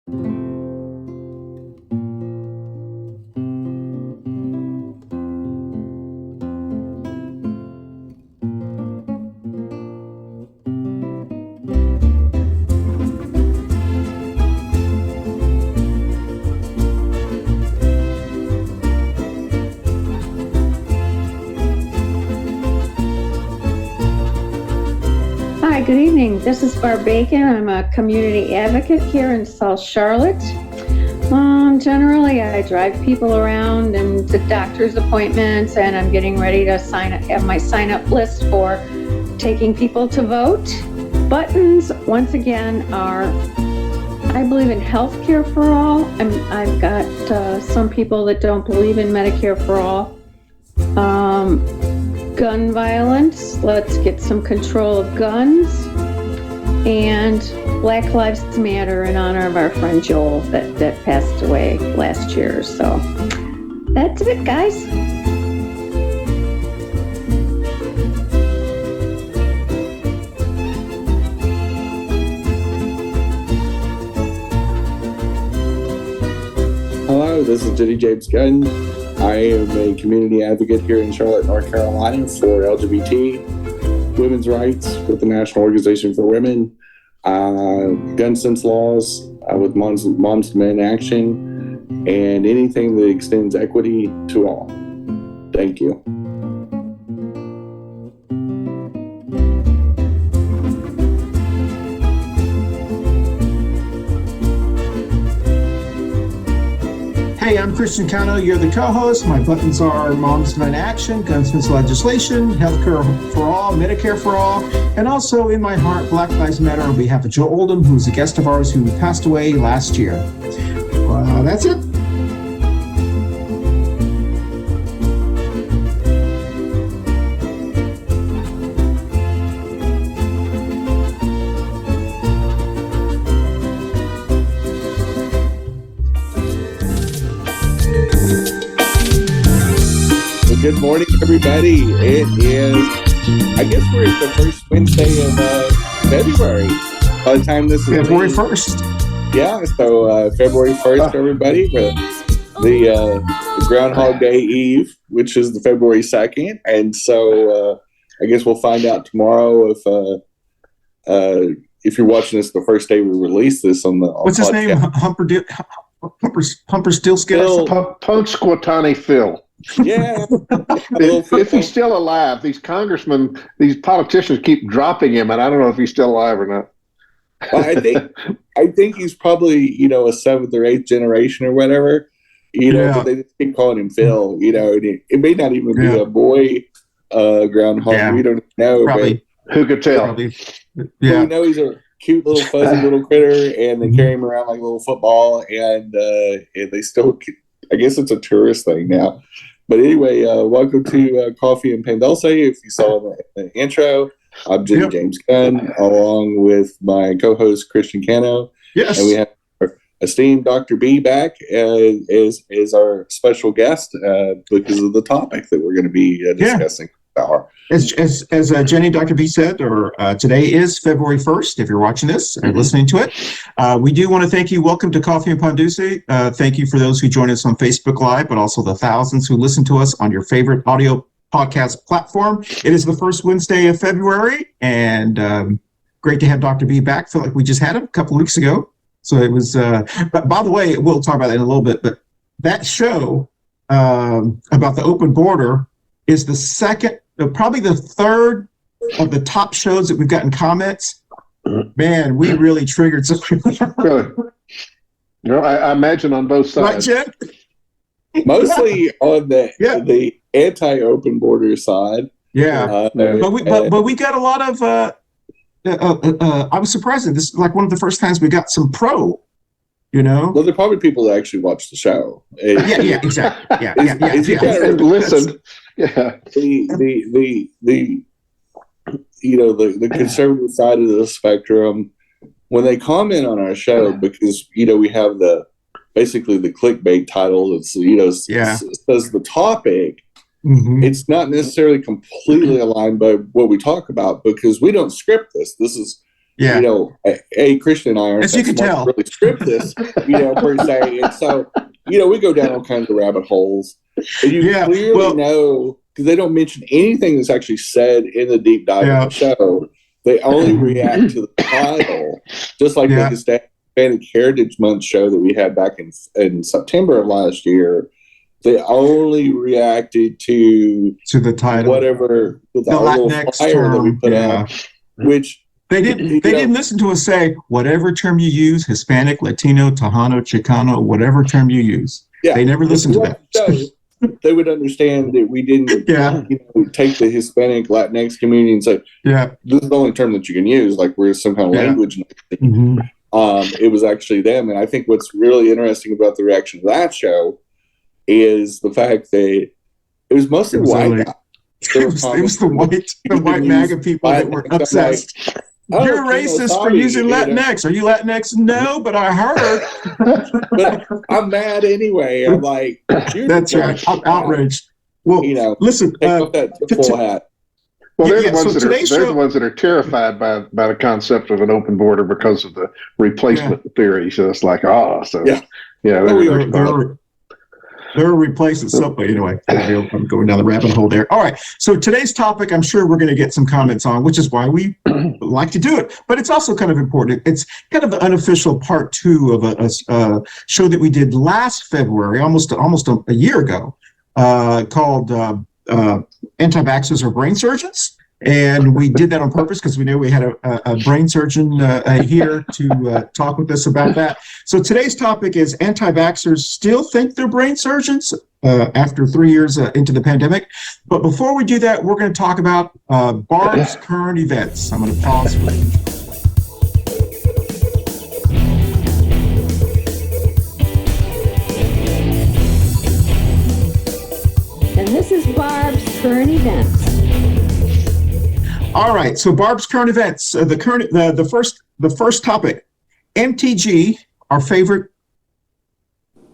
Hi, good evening. This is Barb Bacon. I'm a community advocate here in South Charlotte. Generally, I drive people around and to doctor's appointments, and I'm getting ready to have my sign-up list for taking people to vote. Buttons, once again, are, I believe in healthcare for all. I've got some people that don't believe in Medicare for all. Gun violence, let's get some control of guns, and Black Lives Matter in honor of our friend Joel that passed away last year. So that's it, guys. Hello, this is Jenny-Jaymes Gunn. I am a community advocate here in Charlotte, North Carolina for LGBT women's rights with the National Organization for Women, gun sense laws with Moms to Men Action, and anything that extends equity to all. Thank you. Hey, I'm Christian Cano. You're the co-host. My buttons are Moms to Men Action, gun sense legislation, healthcare for all, Medicare for all, and also in my heart, Black Lives Matter on behalf of Joe Oldham, who's a guest of ours who passed away last year. That's it. Good morning, everybody. It is, I guess we're at the first Wednesday of February by the time this is February 1st. Yeah, so February 1st, everybody, the Groundhog Day Eve, which is the February 2nd. And so I guess we'll find out tomorrow if you're watching this the first day we release this on the What's his name? Humperstilskin? Punxsutawney Phil. Yeah. if he's still alive, these congressmen, these politicians keep dropping him, and I don't know if he's still alive or not. Well, I think he's probably, a seventh or eighth generation or whatever, but they just keep calling him Phil, and it may not even be a boy groundhog. Yeah. We don't know. Probably. Who could tell? Probably. Yeah. We know he's a cute little fuzzy little critter, and they carry him around like a little football, and they still, I guess it's a tourist thing now. But anyway, welcome to Coffee Pan Dulce. If you saw in the intro, I'm Jenny-Jaymes Gunn, along with my co-host Christian Cano. Yes. And we have our esteemed Dr. B back as our special guest because of the topic that we're going to be discussing. As Jenny, Dr. B said, today is February 1st, if you're watching this and listening to it. We do want to thank you. Welcome to Coffee Pan Dulce. Thank you for those who join us on Facebook Live, but also the thousands who listen to us on your favorite audio podcast platform. It is the first Wednesday of February, and great to have Dr. B back. I feel like we just had him a couple of weeks ago. So it was, but by the way, we'll talk about that in a little bit, but that show about the open border is the second, probably the third of the top shows that we've gotten comments. Man, we really triggered something. Really? I imagine on both sides. Right, Jen? Mostly on the anti-open border side. Yeah, but we got a lot of. I was surprised. This is like one of the first times we got some pro. Well, there are probably people that actually watch the show. Yeah, exactly. Yeah. Listen. Yeah. The conservative side of the spectrum, when they comment on our show, because we have basically the clickbait title that says the topic. Mm-hmm. It's not necessarily completely aligned by what we talk about because we don't script this. This is Yeah. You know, Christian and I aren't As you can tell, really script this, per se. And so, we go down all kinds of rabbit holes. And you clearly know, because they don't mention anything that's actually said in the deep dive of the show. They only react to the title, just like the Hispanic Heritage Month show that we had back in September of last year. They only reacted to the title, whatever the LatinX flyer that we put up, which they didn't listen to us say whatever term you use, Hispanic, Latino, Tejano, Chicano, whatever term you use. Yeah, they never listened to that. So they would understand that we didn't take the Hispanic Latinx community and say, this is the only term that you can use, like we're some kind of language. Mm-hmm. It was actually them. And I think what's really interesting about the reaction to that show is the fact that it was mostly white guys. It was the white MAGA people that were obsessed. You're racist for using Latinx. Are you Latinx? No, but I heard. But I'm mad anyway. I'm like, that's right. I'm outraged. Well, listen. Take off that full hat. Well, they're the ones that are terrified by the concept of an open border because of the replacement theory. So it's like, they're replacing something anyway. I'm going down the rabbit hole there. All right. So today's topic, I'm sure we're going to get some comments on, which is why we like to do it. But it's also kind of important. It's kind of the unofficial part 2 of a show that we did last February, almost a year ago, called Anti-Vaxxers or Brain Surgeons. And we did that on purpose because we knew we had a brain surgeon here to talk with us about that. So today's topic is anti-vaxxers still think they're brain surgeons after 3 years into the pandemic. But before we do that, we're going to talk about Barb's current events. I'm going to pause for you. And this is Barb's current events. All right, so Barb's current events. The first topic, MTG, our favorite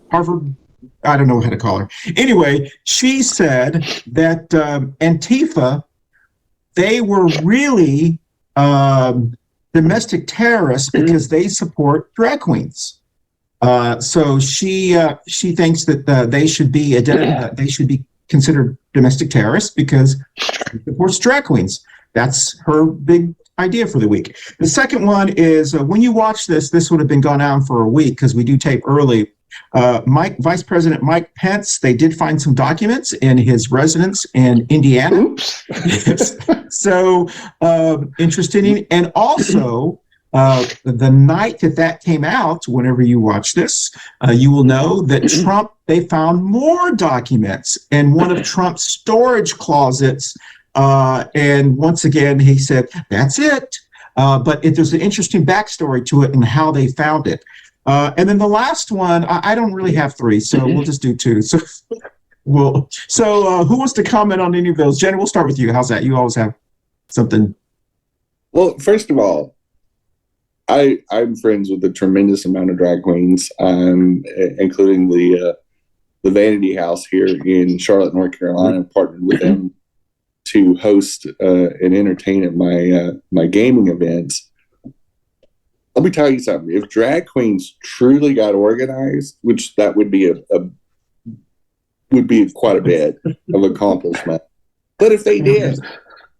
Harvard. I don't know how to call her. Anyway, she said that Antifa, they were really domestic terrorists because they support drag queens. So she thinks that they should be considered domestic terrorists because it supports drag queens. That's her big idea for the week. The second one is when you watch this would have been gone on for a week because we do tape early. Vice President Mike Pence, they did find some documents in his residence in Indiana. Oops. So interesting. And also, the night that came out, whenever you watch this, you will know that Trump, they found more documents in one of Trump's storage closets. And once again, he said, that's it. But there's an interesting backstory to it and how they found it. And then the last one, I don't really have 3, so we'll just do 2. So who wants to comment on any of those? Jenny, we'll start with you. How's that? You always have something. Well, first of all, I'm friends with a tremendous amount of drag queens, including the Vanity House here in Charlotte, North Carolina, partnered with them to host and entertain at my gaming events. Let me tell you something. If drag queens truly got organized, which that would be quite a bit of accomplishment, but if they did,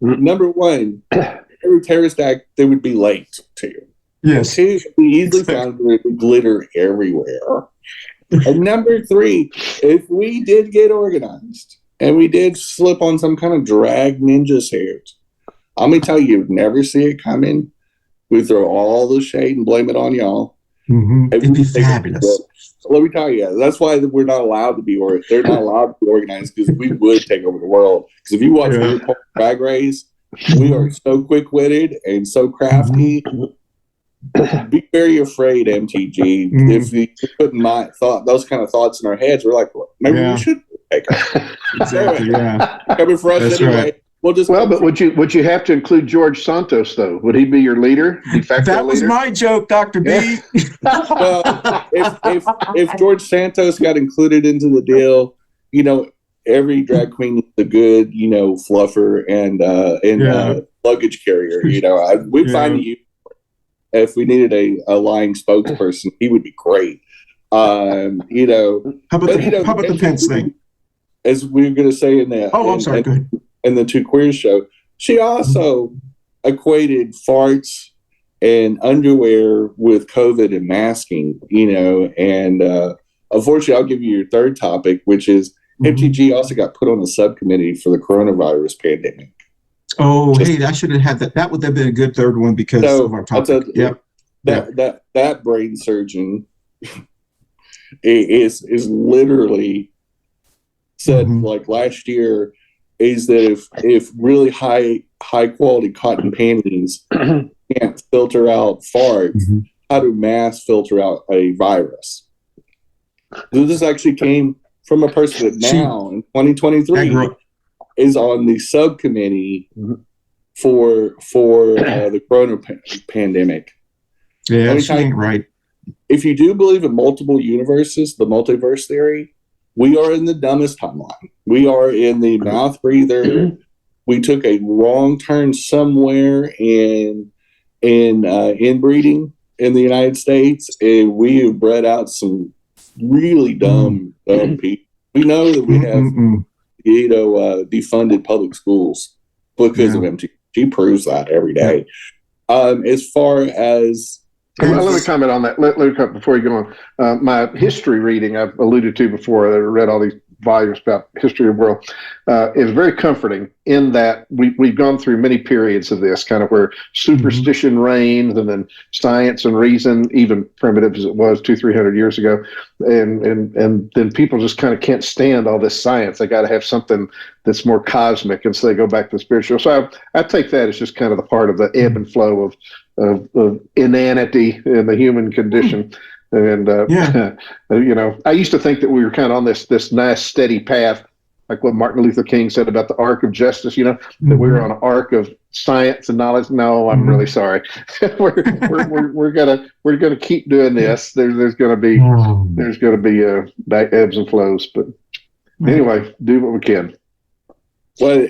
number one, every terrorist act they would be late to. Yes, two, we easily found glitter everywhere. And number 3, if we did get organized and we did slip on some kind of drag ninja hairs, I'm going to tell you, never see it coming. We throw all the shade and blame it on y'all. Mm-hmm. It'd be fabulous. Let me tell you, that's why we're not allowed to be organized. They're not allowed to be organized because we would take over the world. Because if you watch RuPaul's Drag Race, we are so quick-witted and so crafty. Mm-hmm. Be very afraid, MTG. Mm-hmm. If you put those kind of thoughts in our heads, we're like, well, maybe we should take them. Exactly. Yeah, coming for us that's anyway. Right. But would you have to include George Santos though? Would he be your leader? De facto that was leader? My joke, Dr. B. Well, if George Santos got included into the deal, every drag queen is a good, fluffer and luggage carrier. We'd find you. if we needed a lying spokesperson, he would be great. You know, how about the Pence thing? As we were going to say in the I'm sorry. Go ahead. In the Two Queers show, she also equated farts and underwear with COVID and masking. You know, and unfortunately, I'll give you your third topic, which is MTG also got put on the subcommittee for the coronavirus pandemic. Oh, hey, I should have had that. That would have been a good third one because of our topic. That brain surgeon is literally said like last year is that if really high quality cotton panties can't filter out farts, how do masks filter out a virus? So this actually came from a person that now in 2023 is on the subcommittee for the corona pandemic. Yeah, she ain't right. If you do believe in multiple universes, the multiverse theory, we are in the dumbest timeline. We are in the mouth breather. We took a wrong turn somewhere in inbreeding in the United States, and we have bred out some really dumb people. We know that we have defunded public schools because of MTG. She proves that every day. As far as let me comment on that. Let me comment before you go on. My history reading, I've alluded to before, I read all these volumes about history of the world, is very comforting in that we've gone through many periods of this, kind of where superstition reigns and then science and reason, even primitive as it was 200-300 years ago, and then people just kind of can't stand all this science. They got to have something that's more cosmic, and so they go back to the spiritual. So I take that as just kind of the part of the ebb and flow of inanity in the human condition. And you know, I used to think that we were kind of on this nice steady path, like what Martin Luther King said about the arc of justice. You know, that we were on an arc of science and knowledge. No, I'm really sorry. we're gonna keep doing this. There's gonna be ebbs and flows, but anyway, do what we can. Well,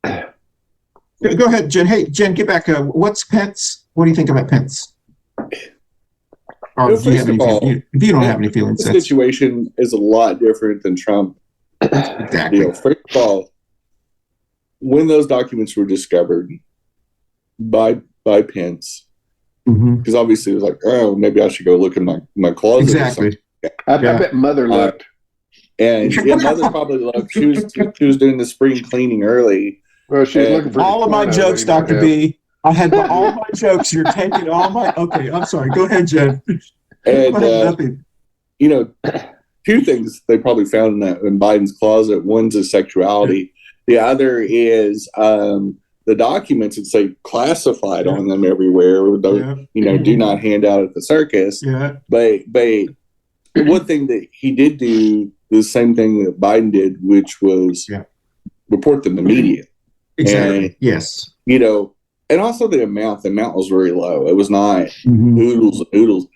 go ahead, Jen. Hey, Jen, get back. What's Pence? What do you think about Pence? Or if you don't have any feelings, the situation is a lot different than Trump. Exactly. First of all, when those documents were discovered by Pence, because obviously it was like, oh, maybe I should go look in my closet. Exactly. I bet Mother looked. And Mother probably looked. She was doing the spring cleaning early. Well, she's looking for all of my jokes, Dr. B. I had all my jokes. You're taking all my. Okay, I'm sorry. Go ahead, Jen. And you know, two things they probably found in Biden's closet. One's his sexuality. The other is the documents that say classified on them everywhere. You know, do not hand out at the circus. Yeah. But one thing that he did do, the same thing that Biden did, which was report them to the media. Exactly. And, yes. You know. And also the amount was very low. It was not oodles.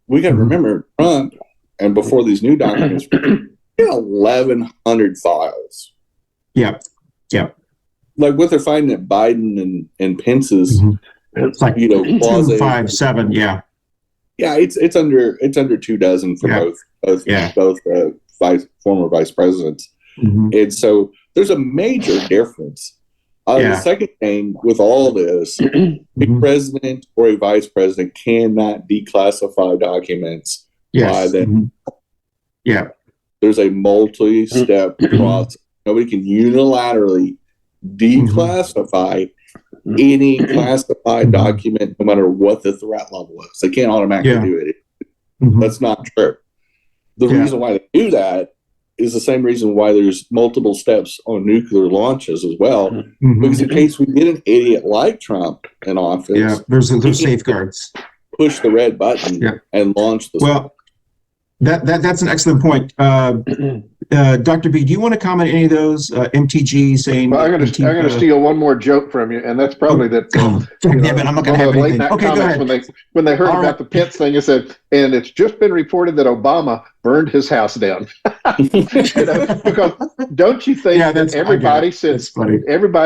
We got to remember Trump, and before these new documents, 1,100 files. Yeah. Like what they're finding at Biden and Pence's, it's like closet. 5, 7. Yeah. Yeah, it's under 24 for both former vice presidents, and so there's a major difference. The second thing with all this, a president or a vice president cannot declassify documents by them. There's a multi-step process. Nobody can unilaterally declassify any classified document, no matter what the threat level is. They can't automatically do it. That's not true. The reason why they do that is the same reason why there's multiple steps on nuclear launches as well. Because in case we get an idiot like Trump in office, there's those safeguards. Push the red button and launch the. Well, that's an excellent point. Dr. B, do you want to comment any of those MTG saying? Well, I'm going to steal one more joke from you, and that's probably that. I'm not going to have anything. Okay, go ahead. When they heard about the Pence thing, it said, and it's just been reported that Obama burned his house down. Because don't you think that everybody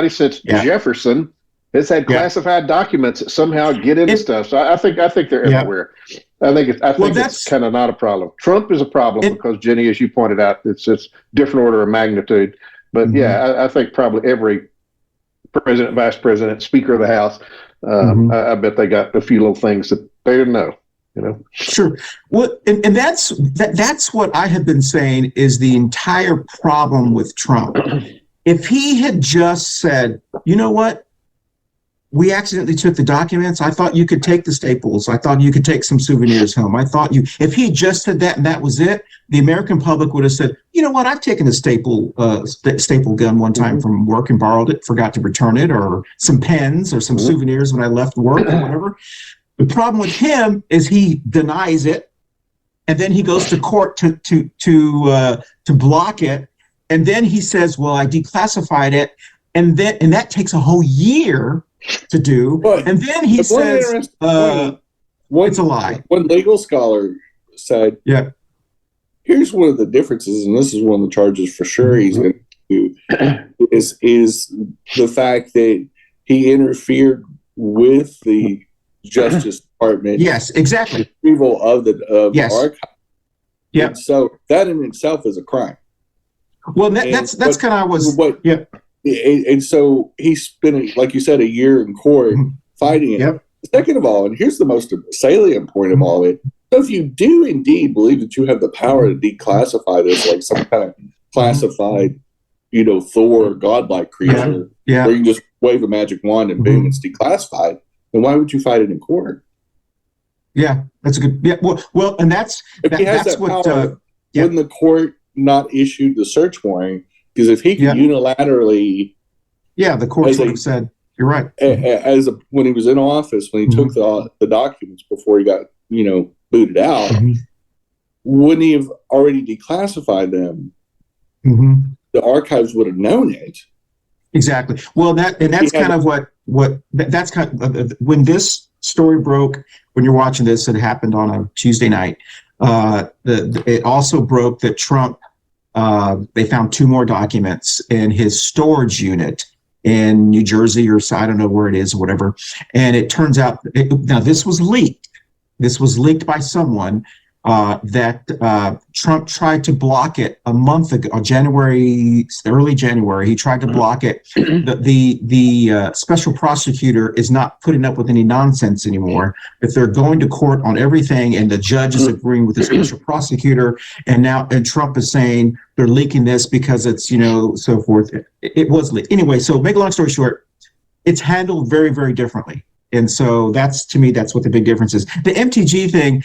since Jefferson It's had classified documents that somehow get into stuff. So I think they're everywhere. I think it's kind of not a problem. Trump is a problem because, Jenny, as you pointed out, it's different order of magnitude. But I think probably every president, vice president, speaker of the House, I bet they got a few little things that they didn't know. Sure. Well, and that's what I have been saying is the entire problem with Trump. If he had just said, you know what? We accidentally took the documents. I thought you could take the staples. I thought you could take some souvenirs home. If he just said that and that was it, the American public would have said, you know what? I've taken a staple gun one time from work and borrowed it, forgot to return it, or some pens or some souvenirs when I left work or whatever. The problem with him is he denies it, and then he goes to court to block it, and then he says, well, I declassified it, and that takes a whole year to do, and then he says it's a lie. One legal scholar said, here's one of the differences, and this is one of the charges for sure he's going to do, is the fact that he interfered with the Justice Department. Yes, exactly. Retrieval of the archive. Yeah. And so that in itself is a crime. Well, that's kind of and so he spent, like you said, a year in court fighting it. Yep. Second of all, and here's the most salient point of all of it, so if you do indeed believe that you have the power to declassify this like some kind of classified, Thor godlike creature, where you just wave a magic wand and boom, it's declassified, then why would you fight it in court? Yeah, that's a good. Yeah, well, and that's what. Wouldn't the court not issue the search warrant? Because if he could unilaterally, the court would have said, "You're right." When he was in office, when he took the documents before he got booted out, wouldn't he have already declassified them? The archives would have known it. Exactly. Well, that's kind of when this story broke. When you're watching this, it happened on a Tuesday night. It also broke that Trump. They found 2 more documents in his storage unit in New Jersey, or I don't know where it is or whatever. And it turns out, now this was leaked. This was leaked by someone that Trump tried to block it a month ago, early January. He tried to block it. The special prosecutor is not putting up with any nonsense anymore. If they're going to court on everything, and the judge is agreeing with the special prosecutor, and Trump is saying they're leaking this because it's so forth. It was leaked anyway. So make a long story short, it's handled very, very differently. And so that's what the big difference is. The MTG thing.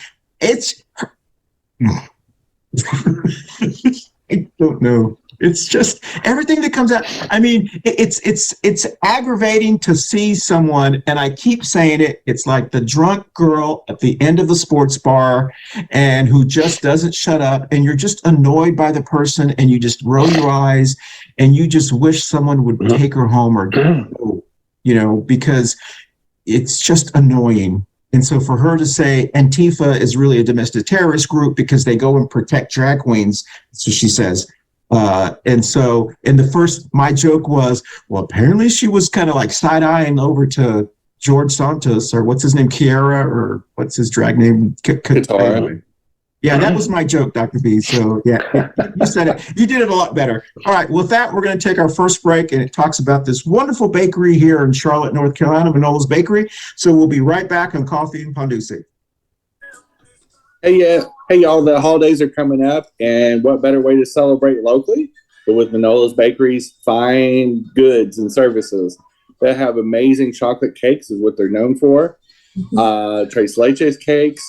I don't know. It's just everything that comes out. I mean, it's aggravating to see someone, and I keep saying it. It's like the drunk girl at the end of the sports bar, and who just doesn't shut up, and you're just annoyed by the person, and you just roll your eyes, and you just wish someone would take her home or go, because it's just annoying. And so for her to say Antifa is really a domestic terrorist group because they go and protect drag queens, that's what she says. And so my joke was, well, apparently she was kind of like side-eyeing over to George Santos, or what's his name, Kiara, or what's his drag name? Yeah, that was my joke, Dr. B. So yeah, you said it. You did it a lot better. All right, with that, we're going to take our first break, and it talks about this wonderful bakery here in Charlotte, North Carolina, Manolo's Bakery. So we'll be right back on Coffee and Pan Dulce. Hey, y'all, the holidays are coming up, and what better way to celebrate locally but with Manolo's Bakery's fine goods and services. They have amazing chocolate cakes is what they're known for. Tres Leches cakes.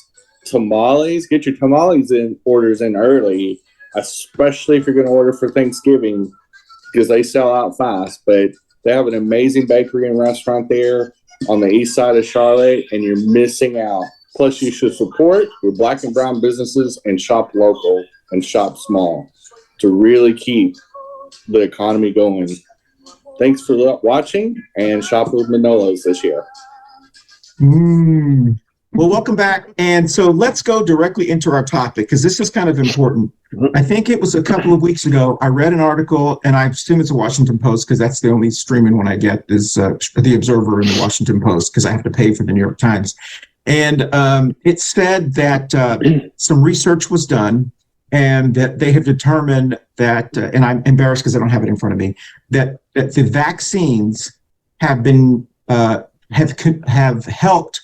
Tamales, get your tamales orders in early, especially if you're going to order for Thanksgiving, because they sell out fast. But they have an amazing bakery and restaurant there on the east side of Charlotte, and you're missing out. Plus, you should support your Black and brown businesses and shop local and shop small to really keep the economy going. Thanks for watching, and shop with Manolo's this year. Well, welcome back. And so let's go directly into our topic, because this is kind of important. I think it was a couple of weeks ago, I read an article, and I assume it's a Washington Post, because that's the only streaming one I get is the Observer and the Washington Post, because I have to pay for the New York Times. And it said that some research was done, and that they have determined that, and I'm embarrassed because I don't have it in front of me, that the vaccines have been have helped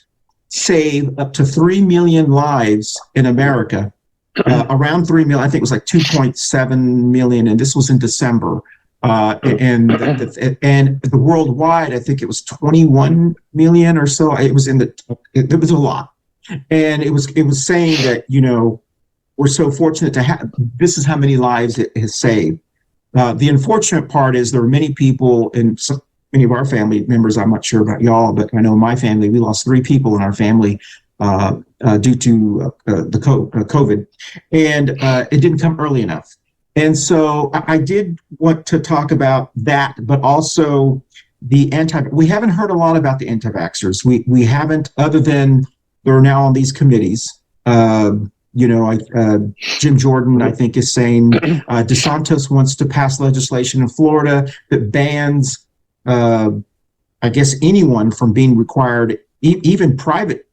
save up to 3 million lives in America, around 3 million. I think it was like 2.7 million, and this was in December. And the worldwide, I think it was 21 million or so. It was it was a lot, and it was saying that, you know, we're so fortunate to have. This is how many lives it has saved. The unfortunate part is there are many people in many of our family members. I'm not sure about y'all, but I know in my family, we lost 3 people in our family due to the COVID, and it didn't come early enough. And so I did want to talk about that, but also we haven't heard a lot about the anti-vaxxers. We haven't, other than they're now on these committees. You know, Jim Jordan, I think, is saying DeSantis wants to pass legislation in Florida that bans, I guess, anyone from being required, even private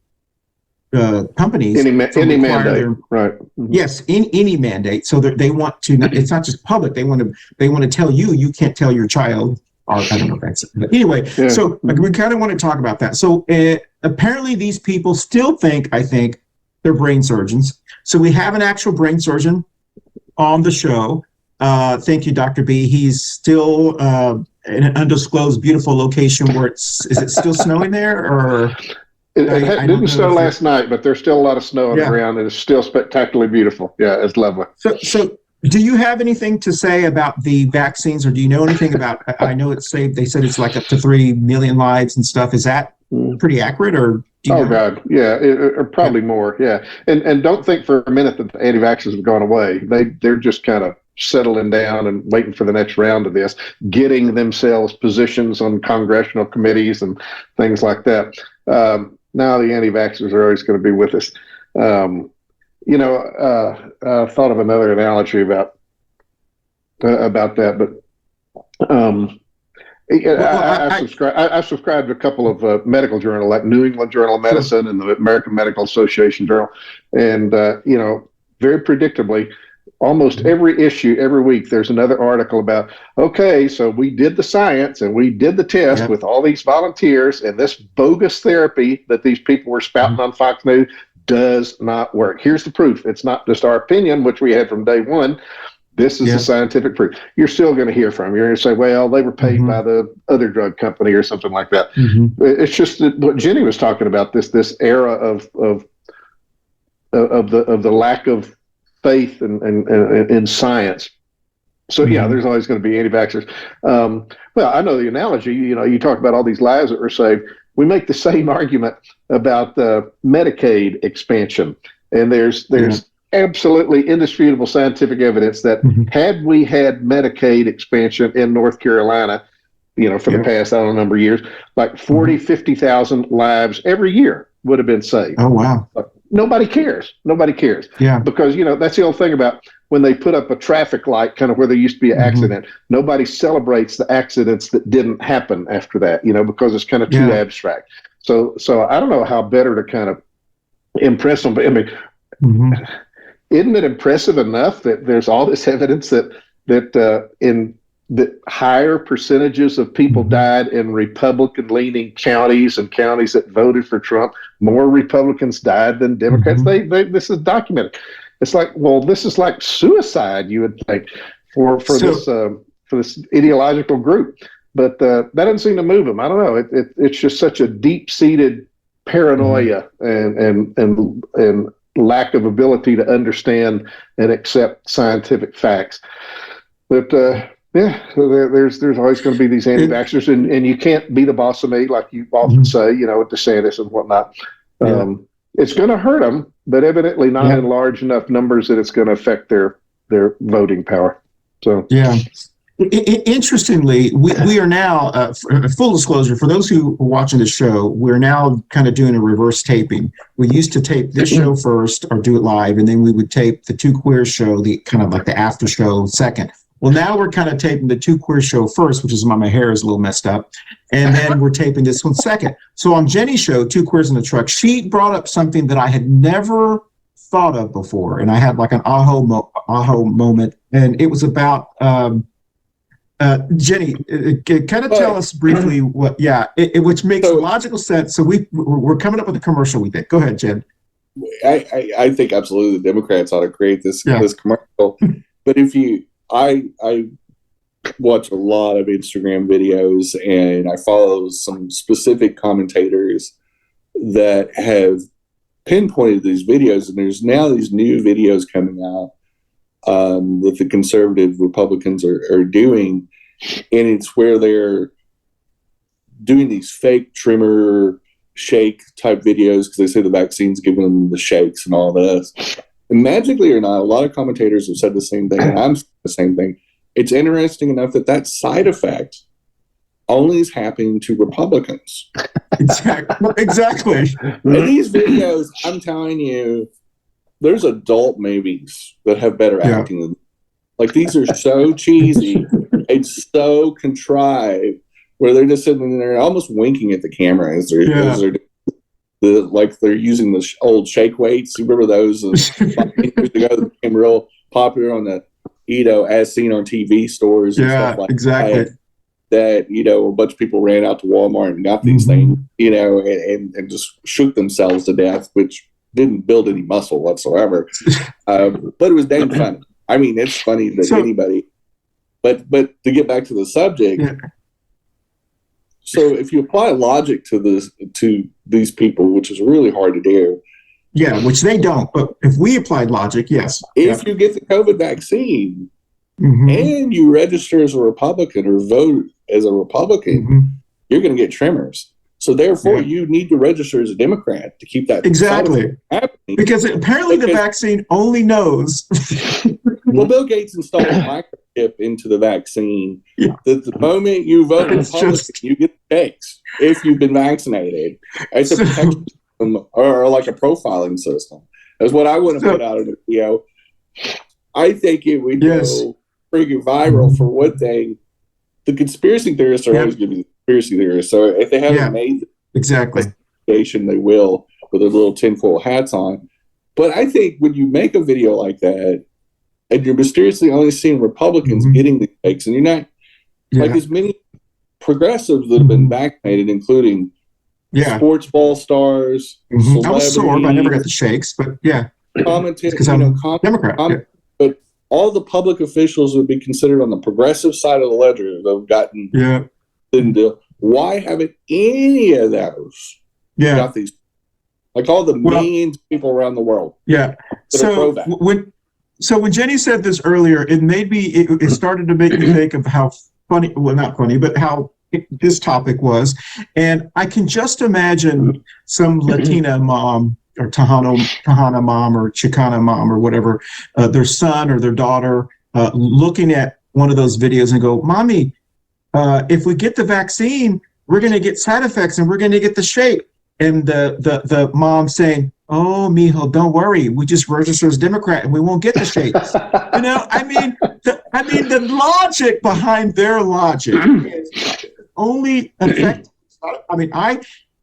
companies, any mandate, right? Yes, any mandate. So that they want to. It's not just public. They want to tell you can't tell your child. Or I don't know if that's it. But anyway, yeah. So we kind of want to talk about that. So apparently, these people still think, I think, they're brain surgeons. So we have an actual brain surgeon on the show. Thank you, Dr. B. He's still in an undisclosed, beautiful location where is it still snowing there, or? It didn't snow last night, but there's still a lot of snow on the ground, and it's still spectacularly beautiful. Yeah, it's lovely. So do you have anything to say about the vaccines, or do you know anything about, I know it's saved, they said it's like up to 3 million lives and stuff. Is that pretty accurate, or? God, yeah, or probably more, yeah. And don't think for a minute that the anti-vaxxers have gone away. They're just kind of settling down and waiting for the next round of this, getting themselves positions on congressional committees and things like that. Now the anti-vaxxers are always going to be with us. You know, I thought of another analogy about that, but I subscribe to a couple of medical journals, like New England Journal of Medicine and the American Medical Association Journal, and you know, very predictably, almost every issue every week there's another article about, okay, so we did the science and we did the test with all these volunteers, and this bogus therapy that these people were spouting on Fox News does not work. Here's the proof. It's not just our opinion, which we had from day one. This is the scientific proof. You're still going to hear from them. You're going to say, well, they were paid by the other drug company or something like that. It's just that what Jenny was talking about, this era of the lack of faith in science. So yeah, there's always going to be anti-vaxxers. Well, I know the analogy. You know, you talk about all these lives that were saved. We make the same argument about the Medicaid expansion, and there's absolutely indisputable scientific evidence that had we had Medicaid expansion in North Carolina, you know, for the past, I don't know, number of years, like 40, 50,000 lives every year would have been saved. Oh, wow. But nobody cares. Nobody cares. Yeah. Because, you know, that's the old thing about when they put up a traffic light, kind of where there used to be an accident, nobody celebrates the accidents that didn't happen after that, you know, because it's kind of too abstract. So I don't know how better to kind of impress them. But I mean, isn't it impressive enough that there's all this evidence that higher percentages of people died in Republican-leaning counties and counties that voted for Trump? More Republicans died than Democrats. This is documented. It's like, well, this is like suicide, you would think, for this ideological group. But that doesn't seem to move them. I don't know. It's just such a deep-seated paranoia and lack of ability to understand and accept scientific facts. But there's always going to be these anti-vaxxers, and you can't be the boss of me, like you often say, you know, with DeSantis and whatnot. It's going to hurt them, but evidently not in large enough numbers that it's going to affect their voting power. So Interestingly, we are now, full disclosure, for those who are watching the show, we're now kind of doing a reverse taping. We used to tape this show first or do it live, and then we would tape the Two Queers show, the kind of like the after show second. Well, now we're kind of taping the Two Queers show first, which is why my hair is a little messed up. And then we're taping this one second. So on Jenny's show, Two Queers in the Truck, she brought up something that I had never thought of before. And I had like an aha moment. And it was about, Jenny, kind of tell us briefly what, which makes logical sense. So we're coming up with a commercial, we think. Go ahead, Jen. I think absolutely the Democrats ought to create this commercial. But I watch a lot of Instagram videos, and I follow some specific commentators that have pinpointed these videos, and there's now these new videos coming out that the conservative Republicans are doing, and it's where they're doing these fake trimmer shake type videos because they say the vaccine's giving them the shakes and all this. And magically or not, a lot of commentators have said the same thing, and I'm saying the same thing. It's interesting enough that side effect only is happening to Republicans. Exactly. In these videos, I'm telling you, there's adult movies that have better acting than like these are so cheesy. It's so contrived where they're just sitting there almost winking at the camera as they're like they're using the old shake weights. You remember those? 5 years ago, they became real popular on the, as seen on TV stores and stuff like exactly. That, a bunch of people ran out to Walmart and got these things, and just shook themselves to death, which didn't build any muscle whatsoever. But it was dang funny. I mean, it's funny to anybody. But to get back to the subject, so if you apply logic to these people, which is really hard to do. Yeah, which they don't. But if we applied logic, yes. If you get the COVID vaccine and you register as a Republican or vote as a Republican, you're going to get tremors. So therefore, you need to register as a Democrat to keep that exactly happening. Because apparently the vaccine only knows. Well, Bill Gates installed a microchip into the vaccine that the moment you vote Republican, you get the checks if you've been vaccinated. It's a protection system or like a profiling system. That's what I want to put out in the video. I think it would go freaking viral for one thing. The conspiracy theorists are always giving conspiracy theorists. So if they haven't made the they will with their little tinfoil hats on. But I think when you make a video like that, and you're mysteriously only seeing Republicans getting the fakes, and you're not like as many progressives that have been vaccinated, including sports ball stars, I was sore, but I never got the shakes. But because I'm a Democrat. But all the public officials would be considered on the progressive side of the ledger that have gotten didn't deal. Why haven't any of those got these? Like all the millions of people around the world. So when Jenny said this earlier, it made me. It started to make me think of how funny. Well, not funny, but how this topic was, and I can just imagine some Latina mom or Tejana mom or Chicana mom or whatever, their son or their daughter looking at one of those videos and go, "Mommy, if we get the vaccine, we're going to get side effects and we're going to get the shake." And the mom saying, "Oh, mijo, don't worry. We just register as Democrat and we won't get the shakes." The logic behind their logic is only effective.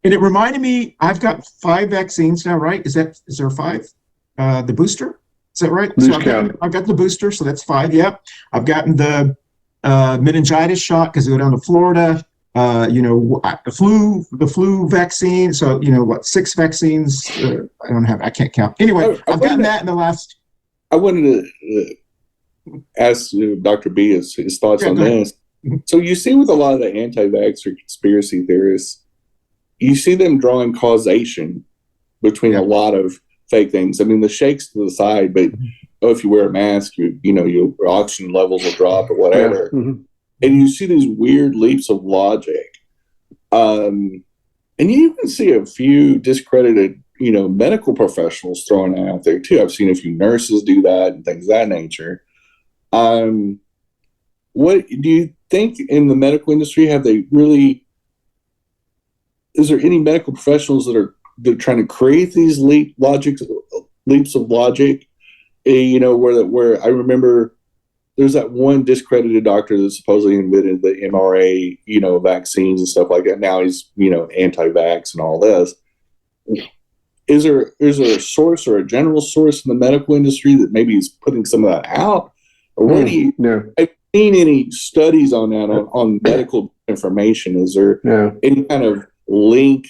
And it reminded me, I've got 5 vaccines now, right? Is there 5? The booster? Is that right? So I've got the booster, so that's 5. Yep. I've gotten the meningitis shot because I go down to Florida. The flu vaccine. So, 6 vaccines. I can't count. Anyway, I've gotten that in the last. I wanted to ask Dr. B his thoughts on this. So you see with a lot of the anti-vaxxer conspiracy theorists, you see them drawing causation between a lot of fake things. I mean, the shakes to the side, but if you wear a mask, your oxygen levels will drop or whatever. And you see these weird leaps of logic. And you even see a few discredited, medical professionals throwing it out there too. I've seen a few nurses do that and things of that nature. what do you think in the medical industry? Is there any medical professionals that are trying to create these leaps of logic? Where I remember there's that one discredited doctor that supposedly invented the mRNA, vaccines and stuff like that. Now he's, anti-vax and all this. Is there a source or a general source in the medical industry that maybe is putting some of that out? Or what do you, have you seen any studies on that, on medical information? Is there any kind of link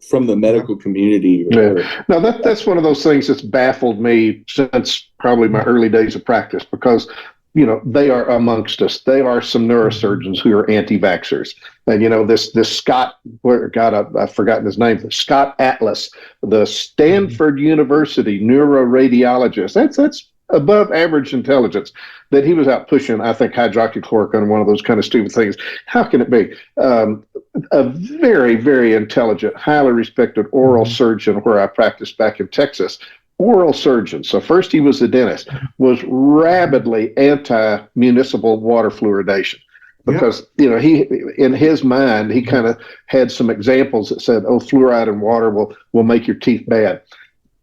from the medical community? No, that's one of those things that's baffled me since probably my early days of practice, because they are amongst us. They are some neurosurgeons who are anti-vaxxers. And, this Scott, I've forgotten his name, Scott Atlas, the Stanford University neuroradiologist. That's above average intelligence, that he was out pushing, I think, hydroxychloroquine, one of those kind of stupid things. How can it be? A very, very intelligent, highly respected oral surgeon where I practiced back in Texas. Oral surgeon. So first he was a dentist, was rabidly anti-municipal water fluoridation, because he, in his mind, he kind of had some examples that said, fluoride in water will make your teeth bad.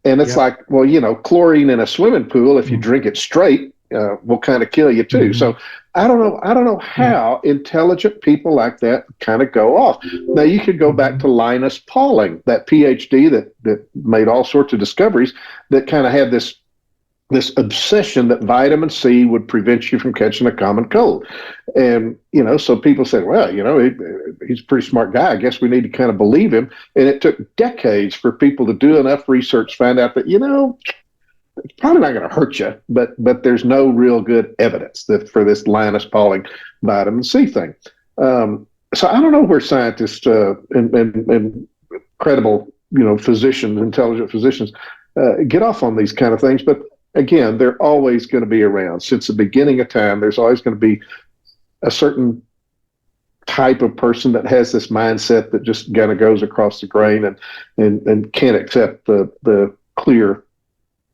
And it's like, well, chlorine in a swimming pool, if you drink it straight, will kind of kill you too. So I don't know how intelligent people like that kind of go off. Now you could go back to Linus Pauling, that PhD that made all sorts of discoveries that kind of had this obsession that vitamin C would prevent you from catching a common cold. And, so people said, well, he's a pretty smart guy. I guess we need to kind of believe him. And it took decades for people to do enough research, find out that, it's probably not going to hurt you, but there's no real good evidence for this Linus Pauling vitamin C thing. So I don't know where scientists and credible, physicians, intelligent physicians, get off on these kind of things. But again, they're always going to be around. Since the beginning of time, there's always going to be a certain type of person that has this mindset that just kind of goes across the grain and can't accept the clear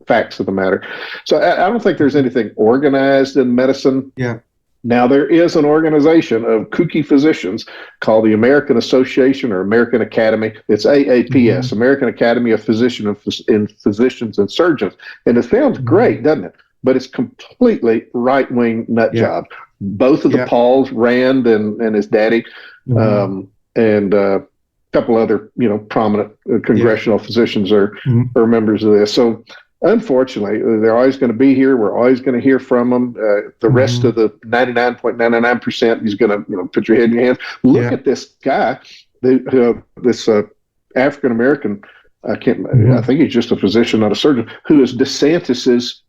facts of the matter. So I don't think there's anything organized in medicine. Yeah. Now, there is an organization of kooky physicians called the American Association or American Academy. It's AAPS, American Academy of Physicians and Surgeons. And it sounds great, doesn't it? But it's completely right-wing nut job. Both of the Pauls, Rand and his daddy, and a couple other, prominent congressional physicians are members of this. So unfortunately, they're always going to be here. We're always going to hear from them. The rest of the 99.99%, he's going to, put your head in your hands. Look at this guy, this African-American, I think he's just a physician, not a surgeon, who is DeSantis's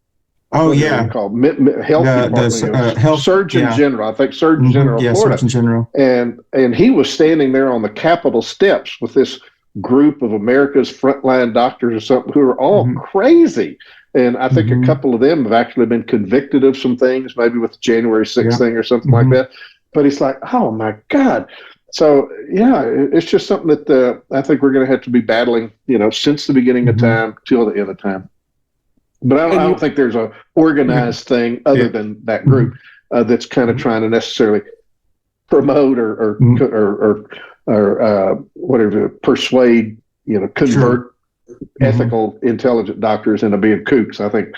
called health department, health Surgeon General. I think Surgeon General of Florida. Surgeon General. And he was standing there on the Capitol steps with this group of America's frontline doctors or something who are all crazy. And I think a couple of them have actually been convicted of some things, maybe with the January 6th thing or something like that. But it's like, oh my God. So it's just something that I think we're going to have to be battling, since the beginning of time till the end of time. But I don't think there's a organized thing other than that group that's kind of trying to necessarily promote or whatever, persuade, convert ethical, intelligent doctors into being kooks. I think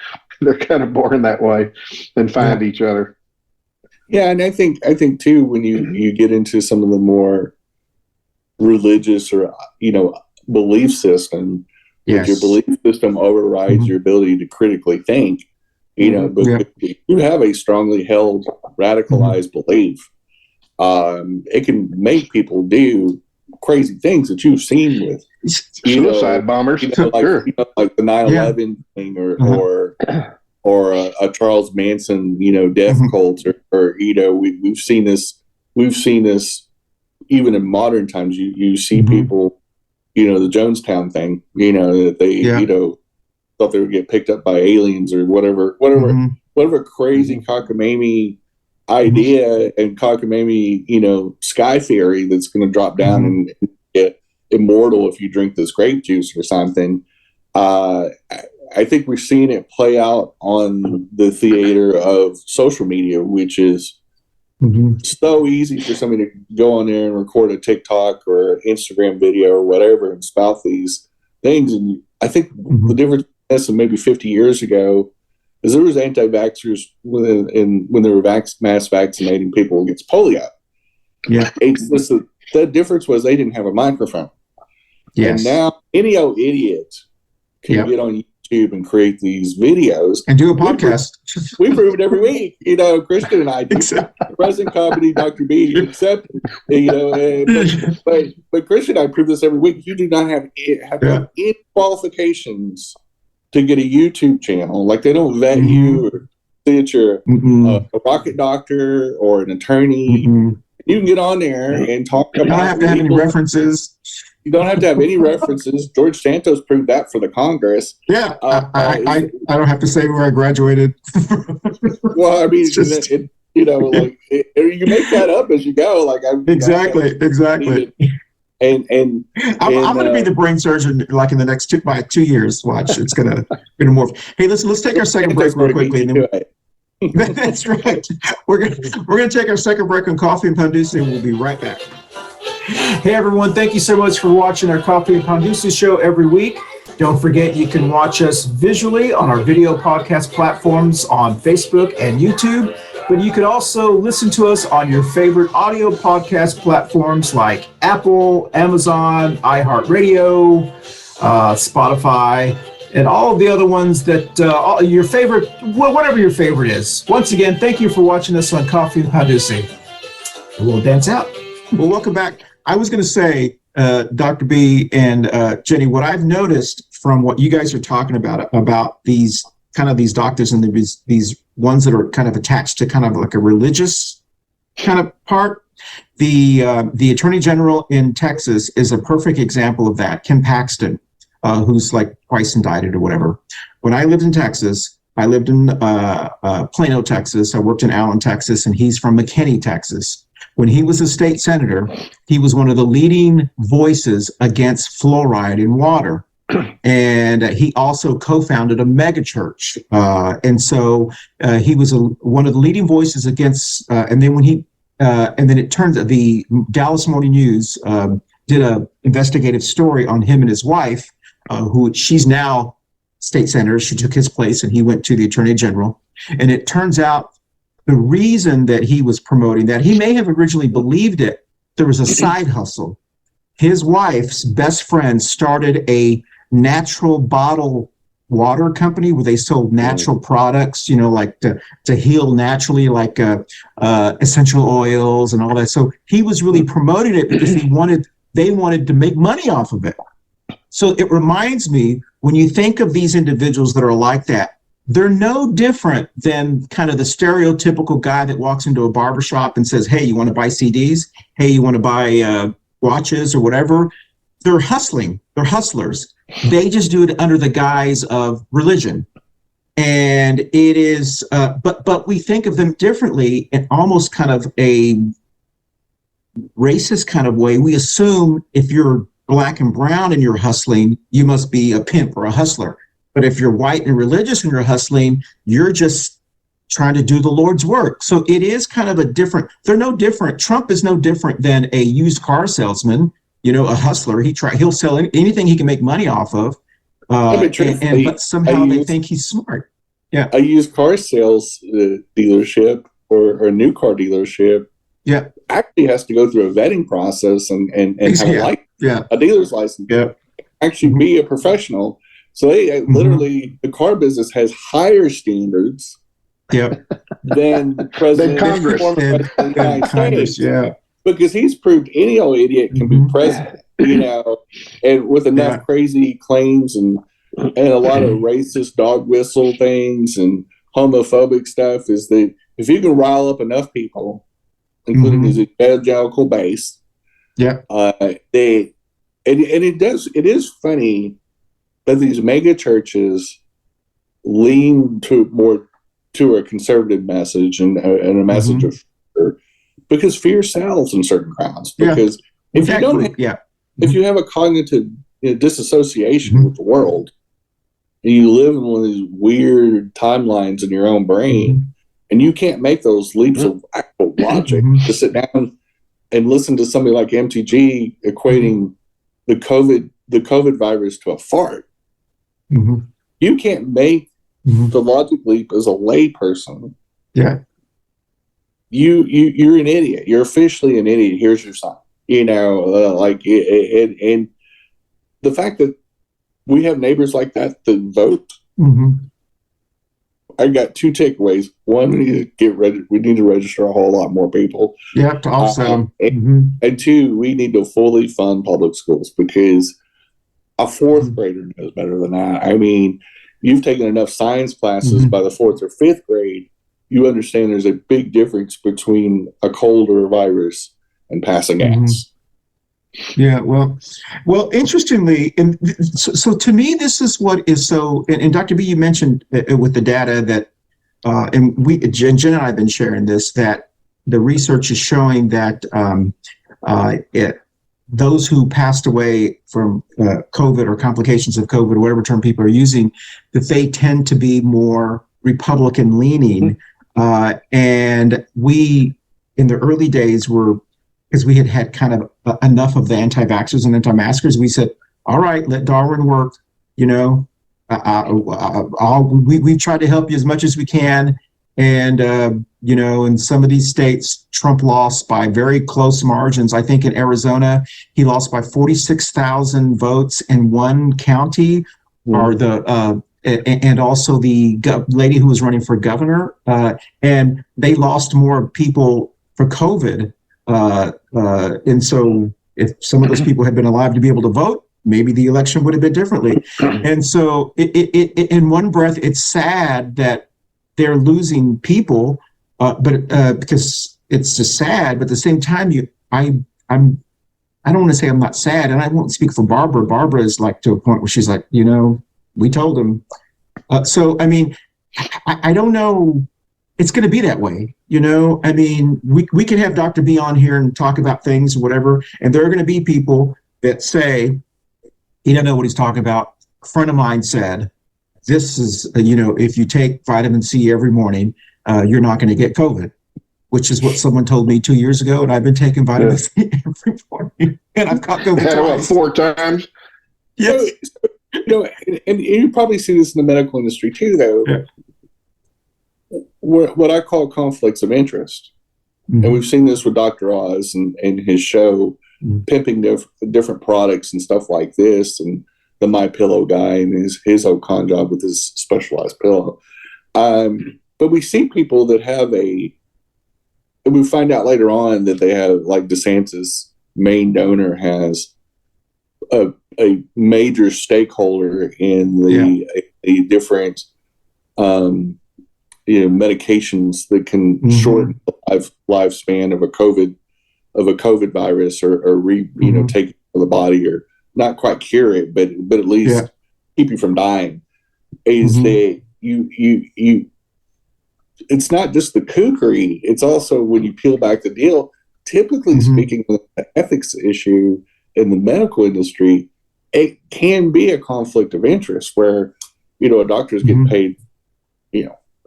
they're kind of born that way and find each other. Yeah, and I think too, when you get into some of the more religious or belief system, if your belief system overrides your ability to critically think, but if you have a strongly held, radicalized belief, it can make people do crazy things that you've seen with suicide bombers, like the 9/11 thing, or a Charles Manson, death cult, or we've seen this even in modern times. You see people, the Jonestown thing, that they thought they would get picked up by aliens or whatever crazy cockamamie idea and cockamamie, sky theory that's going to drop down and get immortal if you drink this grape juice or something. I think we're seeing it play out on the theater of social media, which is so easy for somebody to go on there and record a TikTok or an Instagram video or whatever and spout these things. And I think the difference and maybe 50 years ago is there was anti-vaxxers when they were mass vaccinating people against polio. Yeah. It's just the difference was they didn't have a microphone. Yes. And now any old idiot can get on YouTube and create these videos and do a podcast. We prove it every week. You know, Christian and I do. Present comedy, Dr. B, except, you know, but Christian and I prove this every week. You do not have any qualifications to get a YouTube channel. Like, they don't vet you or see that you're a rocket doctor or an attorney. You can get on there and talk about. You don't have to have any references. You don't have to have any references. George Santos proved that for the Congress. Yeah, I don't have to say where I graduated. Well, I mean, you know, like you make that up as you go. Like, exactly. And I'm going to be the brain surgeon like in the next 2 years. Watch, it's going to morph. Hey, let's take our second break real quickly. And then that's right. We're gonna take our second break on Coffee and Pan Dulce, and we'll be right back. Hey everyone, thank you so much for watching our Coffee and Pan Dulce show every week. Don't forget you can watch us visually on our video podcast platforms on Facebook and YouTube, but you can also listen to us on your favorite audio podcast platforms like Apple, Amazon, iHeartRadio, Spotify, and all of the other ones that your favorite, whatever your favorite is. Once again, thank you for watching us on Coffee and Pan Dulce. We'll dance out. Well, welcome back. I was going to say, Dr. B and Jenny, what I've noticed from what you guys are talking about these doctors and these ones that are kind of attached to kind of like a religious kind of part, the Attorney General in Texas is a perfect example of that, Kim Paxton. Who's like twice indicted or whatever. When I lived in Texas, I lived in Plano, Texas. I worked in Allen, Texas, and he's from McKinney, Texas. When he was a state senator, he was one of the leading voices against fluoride in water. And he also co-founded a mega church. And so he was one of the leading voices against, and then it turns out the Dallas Morning News did an investigative story on him and his wife, who she's now state senator. She took his place and he went to the Attorney General. And it turns out the reason that he was promoting that, he may have originally believed it, there was a side hustle. His wife's best friend started a natural bottle water company where they sold natural products, you know, like to heal naturally, like essential oils and all that. So he was really promoting it because they wanted to make money off of it. So it reminds me, when you think of these individuals that are like that, they're no different than kind of the stereotypical guy that walks into a barbershop and says, hey, you want to buy CDs? Hey, you want to buy watches or whatever? They're hustling. They're hustlers. They just do it under the guise of religion. And it is, but we think of them differently in almost kind of a racist kind of way. We assume if you're Black and brown and you're hustling, you must be a pimp or a hustler. But if you're white and religious and you're hustling, you're just trying to do the Lord's work. So it is kind of a different, they're no different. Trump is no different than a used car salesman, you know, a hustler. He'll sell anything he can make money off of. But somehow they think he's smart. Yeah. A used car sales dealership or a new car dealership actually has to go through a vetting process and have a dealer's license. Yeah. Actually be a professional. So they literally, the car business has higher standards than the president. Than Congress. Yeah. Because he's proved any old idiot can be president, you know, and with enough crazy claims and a lot of racist dog whistle things and homophobic stuff, is that if you can rile up enough people, including his evangelical base, it is funny that these mega churches lean to a conservative message and a message of fear, because fear sells in certain crowds. Because if you have a cognitive disassociation with the world, and you live in one of these weird timelines in your own brain, and you can't make those leaps of logic to sit down and listen to somebody like MTG equating the COVID virus to a fart. You can't make the logic leap as a layperson. Yeah. You're an idiot. You're officially an idiot. Here's your sign. And the fact that we have neighbors like that vote. I got two takeaways. One, we need to get ready. We need to register a whole lot more people. Yeah, to offset and two, we need to fully fund public schools, because a fourth grader knows better than that. I mean, you've taken enough science classes by the fourth or fifth grade, you understand there's a big difference between a cold or a virus and passing gas. Yeah, well, interestingly, and so to me, this is what is so. And Dr. B, you mentioned with the data that, and Jen and I have been sharing this, that the research is showing that those who passed away from COVID or complications of COVID, or whatever term people are using, that they tend to be more Republican leaning, and we in the early days were, because we had kind of enough of the anti-vaxxers and anti-maskers, we said, all right, let Darwin work. You know, we tried to help you as much as we can. And, you know, in some of these states, Trump lost by very close margins. I think in Arizona, he lost by 46,000 votes in one county, or and also the lady who was running for governor. And they lost more people for COVID. And so if some of those people had been alive to be able to vote, maybe the election would have been differently. And so in one breath, it's sad that they're losing people, but because it's just sad, but at the same time, I don't want to say I'm not sad, and I won't speak for Barbara. Barbara is like to a point where she's like, you know, we told them. So, I mean, I don't know. It's going to be that way. You know, I mean, we can have Dr. B on here and talk about things, whatever, and there are going to be people that say, he doesn't know what he's talking about. A friend of mine said, this is, you know, if you take vitamin C every morning, you're not going to get COVID, which is what someone told me 2 years ago, and I've been taking vitamin C every morning, and I've caught COVID twice. 4 times. Yes. So, you know, and you probably see this in the medical industry too, though. Yeah. What I call conflicts of interest. And we've seen this with Dr. Oz and his show, pimping different products and stuff like this, and the My Pillow guy and his whole con job with his specialized pillow. But we see people that have and we find out later on that they have, like DeSantis' main donor has a major stakeholder in the different medications that can shorten the lifespan of a COVID virus, or take it to the body, or not quite cure it, but at least keep you from dying. Is that you it's not just the kookery, it's also, when you peel back the deal, typically speaking, of the ethics issue in the medical industry, it can be a conflict of interest where, a doctor's getting paid,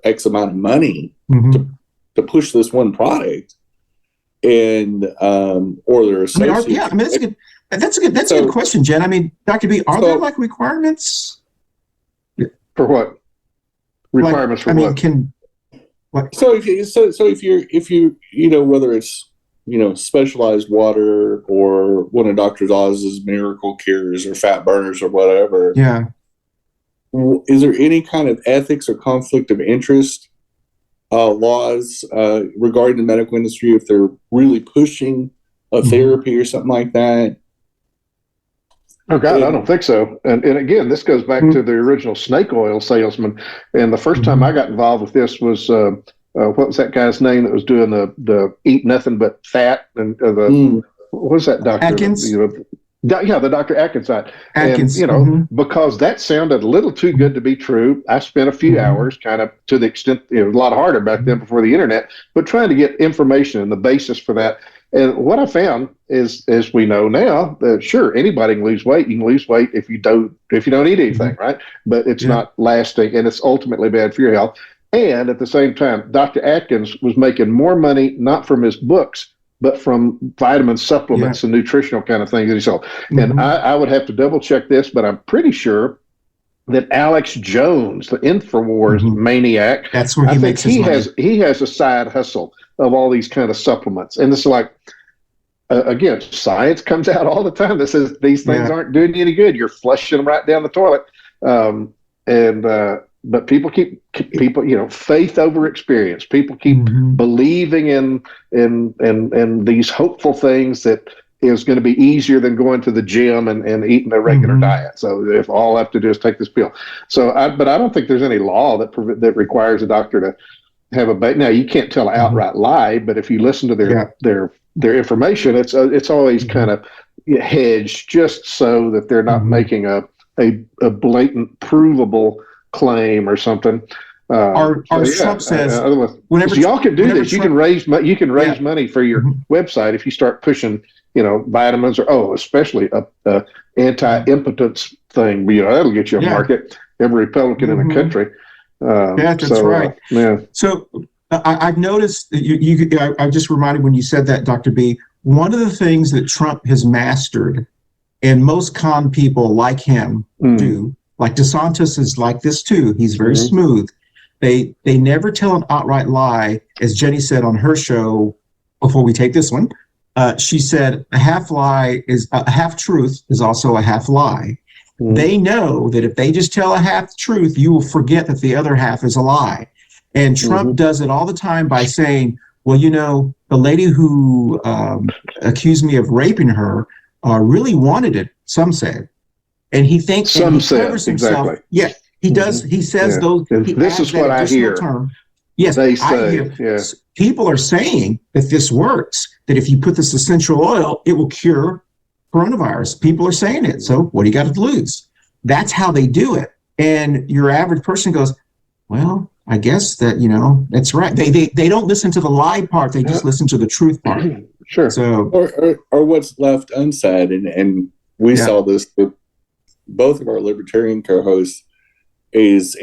X amount of money to push this one product, and or their associates. That's a good question, Jen. I mean, Dr. B, are there like requirements for what? Requirements for what? So if you whether it's specialized water or one of Dr. Oz's miracle cures or fat burners or whatever. Yeah. Is there any kind of ethics or conflict of interest laws regarding the medical industry if they're really pushing a therapy or something like that? Oh God, I don't think so. And again, this goes back to the original snake oil salesman. And the first time I got involved with this was what was that guy's name that was doing the eat nothing but fat, and what was that doctor? Atkins. The Dr. Atkins side. Atkins. And, because that sounded a little too good to be true, I spent a few hours, kind of to the extent, it was a lot harder back then before the internet, but trying to get information and the basis for that. And what I found is, as we know now, that sure, anybody can lose weight. You can lose weight if you don't eat anything, right? But it's not lasting, and it's ultimately bad for your health. And at the same time, Dr. Atkins was making more money, not from his books, but from vitamin supplements and nutritional kind of things that he sold. And I would have to double check this, but I'm pretty sure that Alex Jones, the InfoWars maniac, that's where he has a side hustle of all these kind of supplements. And it's like, again, science comes out all the time that says these things aren't doing you any good. You're flushing them right down the toilet. But people keep faith over experience. People keep believing in these hopeful things that is going to be easier than going to the gym and eating a regular diet. So if all I have to do is take this pill. But I don't think there's any law that requires a doctor to have a now you can't tell an outright lie, but if you listen to their information, it's always kind of hedged just so that they're not making a blatant provable claim or something. Trump says whenever y'all can do this, you can raise money for your website if you start pushing vitamins or especially a anti-impotence thing. That'll get you a market. Every Republican in the country. That's right. So I've noticed I just reminded when you said that, Dr. B, one of the things that Trump has mastered, and most con people like him do, like DeSantis is like this too. He's very smooth. They never tell an outright lie, as Jenny said on her show before we take this one. She said a half truth is also a half lie. They know that if they just tell a half truth, you will forget that the other half is a lie. And Trump does it all the time by saying, well, the lady who accused me of raping her really wanted it, some said. And he thinks some said exactly. Yeah, he does. He says those. This is what I hear. Yes, they say. People are saying that this works. That if you put this essential oil, it will cure coronavirus. People are saying it. So what do you got to lose? That's how they do it. And your average person goes, well, I guess that that's right. They don't listen to the lie part. They just listen to the truth part. Sure. So or what's left unsaid, and we saw this with both of our libertarian co-hosts is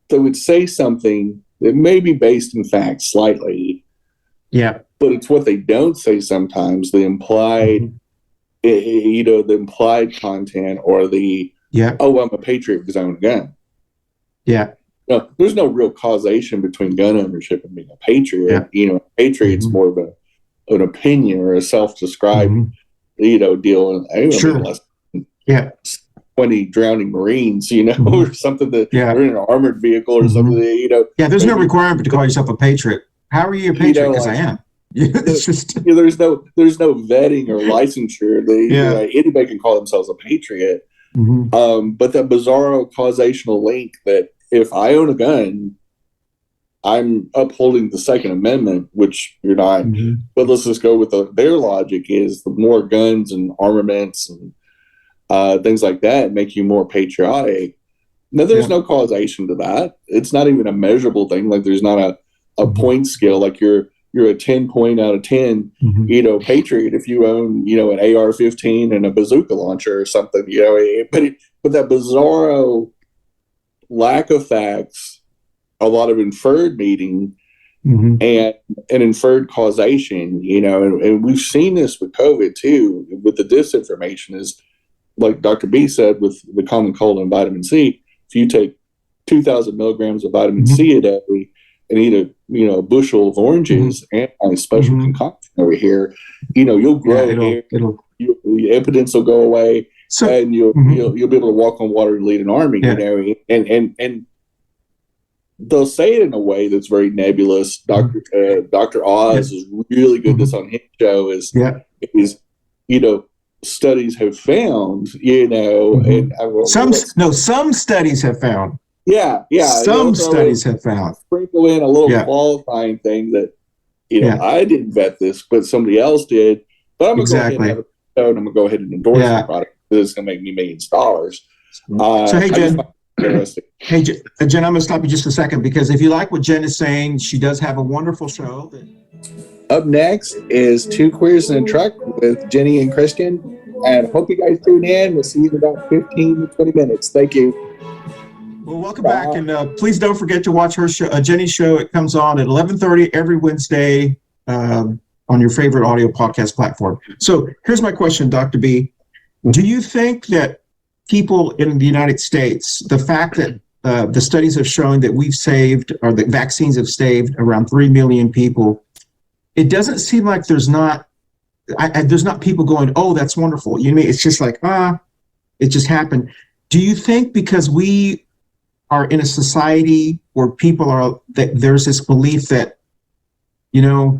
they would say something that may be based in fact slightly, but it's what they don't say sometimes, the implied the implied content, or the I'm a patriot because I own a gun. No, there's no real causation between gun ownership and being a patriot. A patriot's more of an opinion or a self-described deal. Less 20 drowning Marines, or something that are in an armored vehicle or something. There's no requirement to call yourself a patriot. How are you a patriot? Because I am. It's just there's no vetting or licensure. Anybody can call themselves a patriot. But that bizarro causational link that if I own a gun, I'm upholding the Second Amendment, which you're not. But let's just go with their logic is the more guns and armaments and things like that make you more patriotic. No, there's no causation to that. It's not even a measurable thing. Like there's not a point scale. Like you're a 10 point out of 10, patriot if you own, an AR-15 and a bazooka launcher or something, but that bizarro lack of facts, a lot of inferred meaning and inferred causation, and we've seen this with COVID too, with the disinformation is like Dr. B said, with the common cold and vitamin C, if you take 2,000 milligrams of vitamin C a day and eat a bushel of oranges and a special concoction over here, you'll grow hair, your impotence will go away, and you'll be able to walk on water and lead an army, and they'll say it in a way that's very nebulous. Dr. Oz is really good. This on his show is studies have found, and some studies have found. Some studies have found. Sprinkle in a little qualifying thing that, I didn't vet this, but somebody else did. But I'm going to go ahead and have a show, and I'm going to go ahead and endorse the product because it's going to make me millions of dollars. So, hey, Jen. Hey, Jen, I'm going to stop you just a second because if you like what Jen is saying, she does have a wonderful show. Up next is Two Queers in a Truck with Jenny and Christian. And hope you guys tune in. We'll see you in about 15 to 20 minutes. Thank you. Well, welcome back, and please don't forget to watch her show, Jenny's show. It comes on at 11:30 every Wednesday on your favorite audio podcast platform. So here's my question, Dr. B. Do you think that people in the United States, the fact that the studies have shown that we've saved, or the vaccines have saved around 3 million people, it doesn't seem like there's not people going, oh, that's wonderful. You know, it's just like, it just happened. Do you think because we are in a society where people are, that there's this belief that, you know,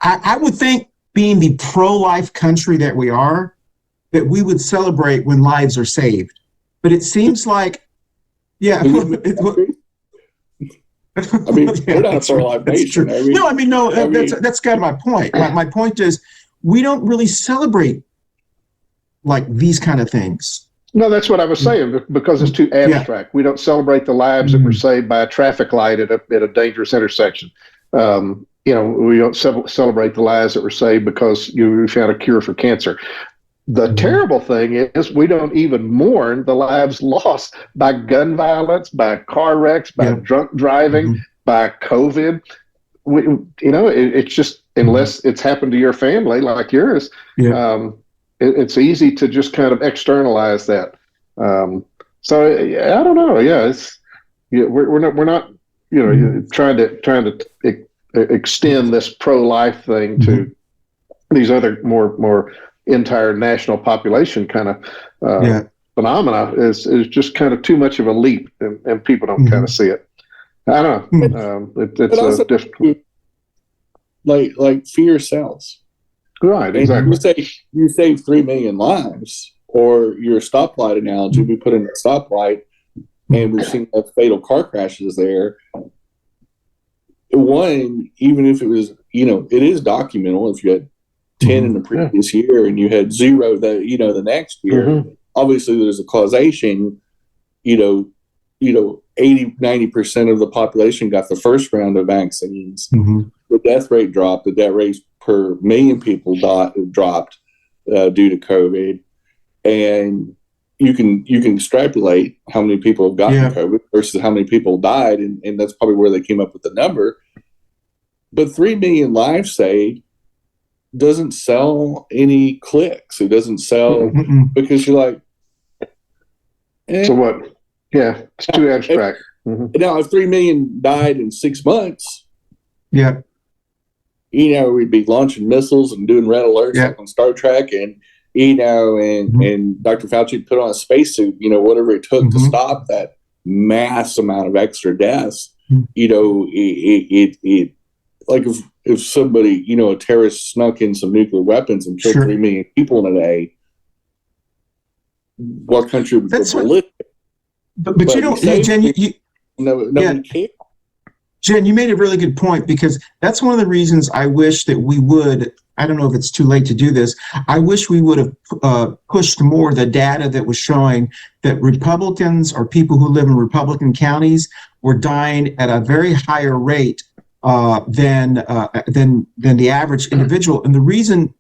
I would think, being the pro-life country that we are, that we would celebrate when lives are saved. But it seems like, yeah. I mean, we're not a pro-life nation. That's kind of my point. My point is, we don't really celebrate like these kind of things. No, that's what I was saying, because it's too abstract. We don't celebrate the lives that were saved by a traffic light at a dangerous intersection. You know, we don't celebrate the lives that were saved because we found a cure for cancer. The terrible thing is we don't even mourn the lives lost by gun violence, by car wrecks, by drunk driving, by COVID. It's just, unless it's happened to your family like yours, it's easy to just kind of externalize that. So I don't know. Yeah, we're not trying to extend this pro-life thing to these other more entire national population kind of phenomena. Is just kind of too much of a leap, and people don't kind of see it. I don't know. It's also difficult. Like fear sells. Right, exactly. You save 3 million lives, or your stoplight analogy, we put in a stoplight and we've seen fatal car crashes there. One, even if it was, it is documentable. If you had 10 in the previous year and you had 0 the next year, obviously there's a causation. 80, 90% of the population got the first round of vaccines. The death rate dropped. The death rate per million people dropped due to COVID, and you can extrapolate how many people have gotten COVID versus how many people died, and that's probably where they came up with the number. But 3 million lives saved doesn't sell any clicks. It doesn't sell because you're like, so what? Yeah, it's too abstract. Now, if 3 million died in 6 months, we'd be launching missiles and doing red alerts like on Star Trek, and and Dr. Fauci put on a spacesuit, whatever it took to stop that mass amount of extra deaths. It like if somebody, a terrorist snuck in some nuclear weapons and killed 3 million people in a day, what country would live? But Jen, nobody cares. Jen, you made a really good point, because that's one of the reasons I wish that we would, I don't know if it's too late to do this, I wish we would have pushed more the data that was showing that Republicans, or people who live in Republican counties, were dying at a very higher rate than the average individual. And the reason,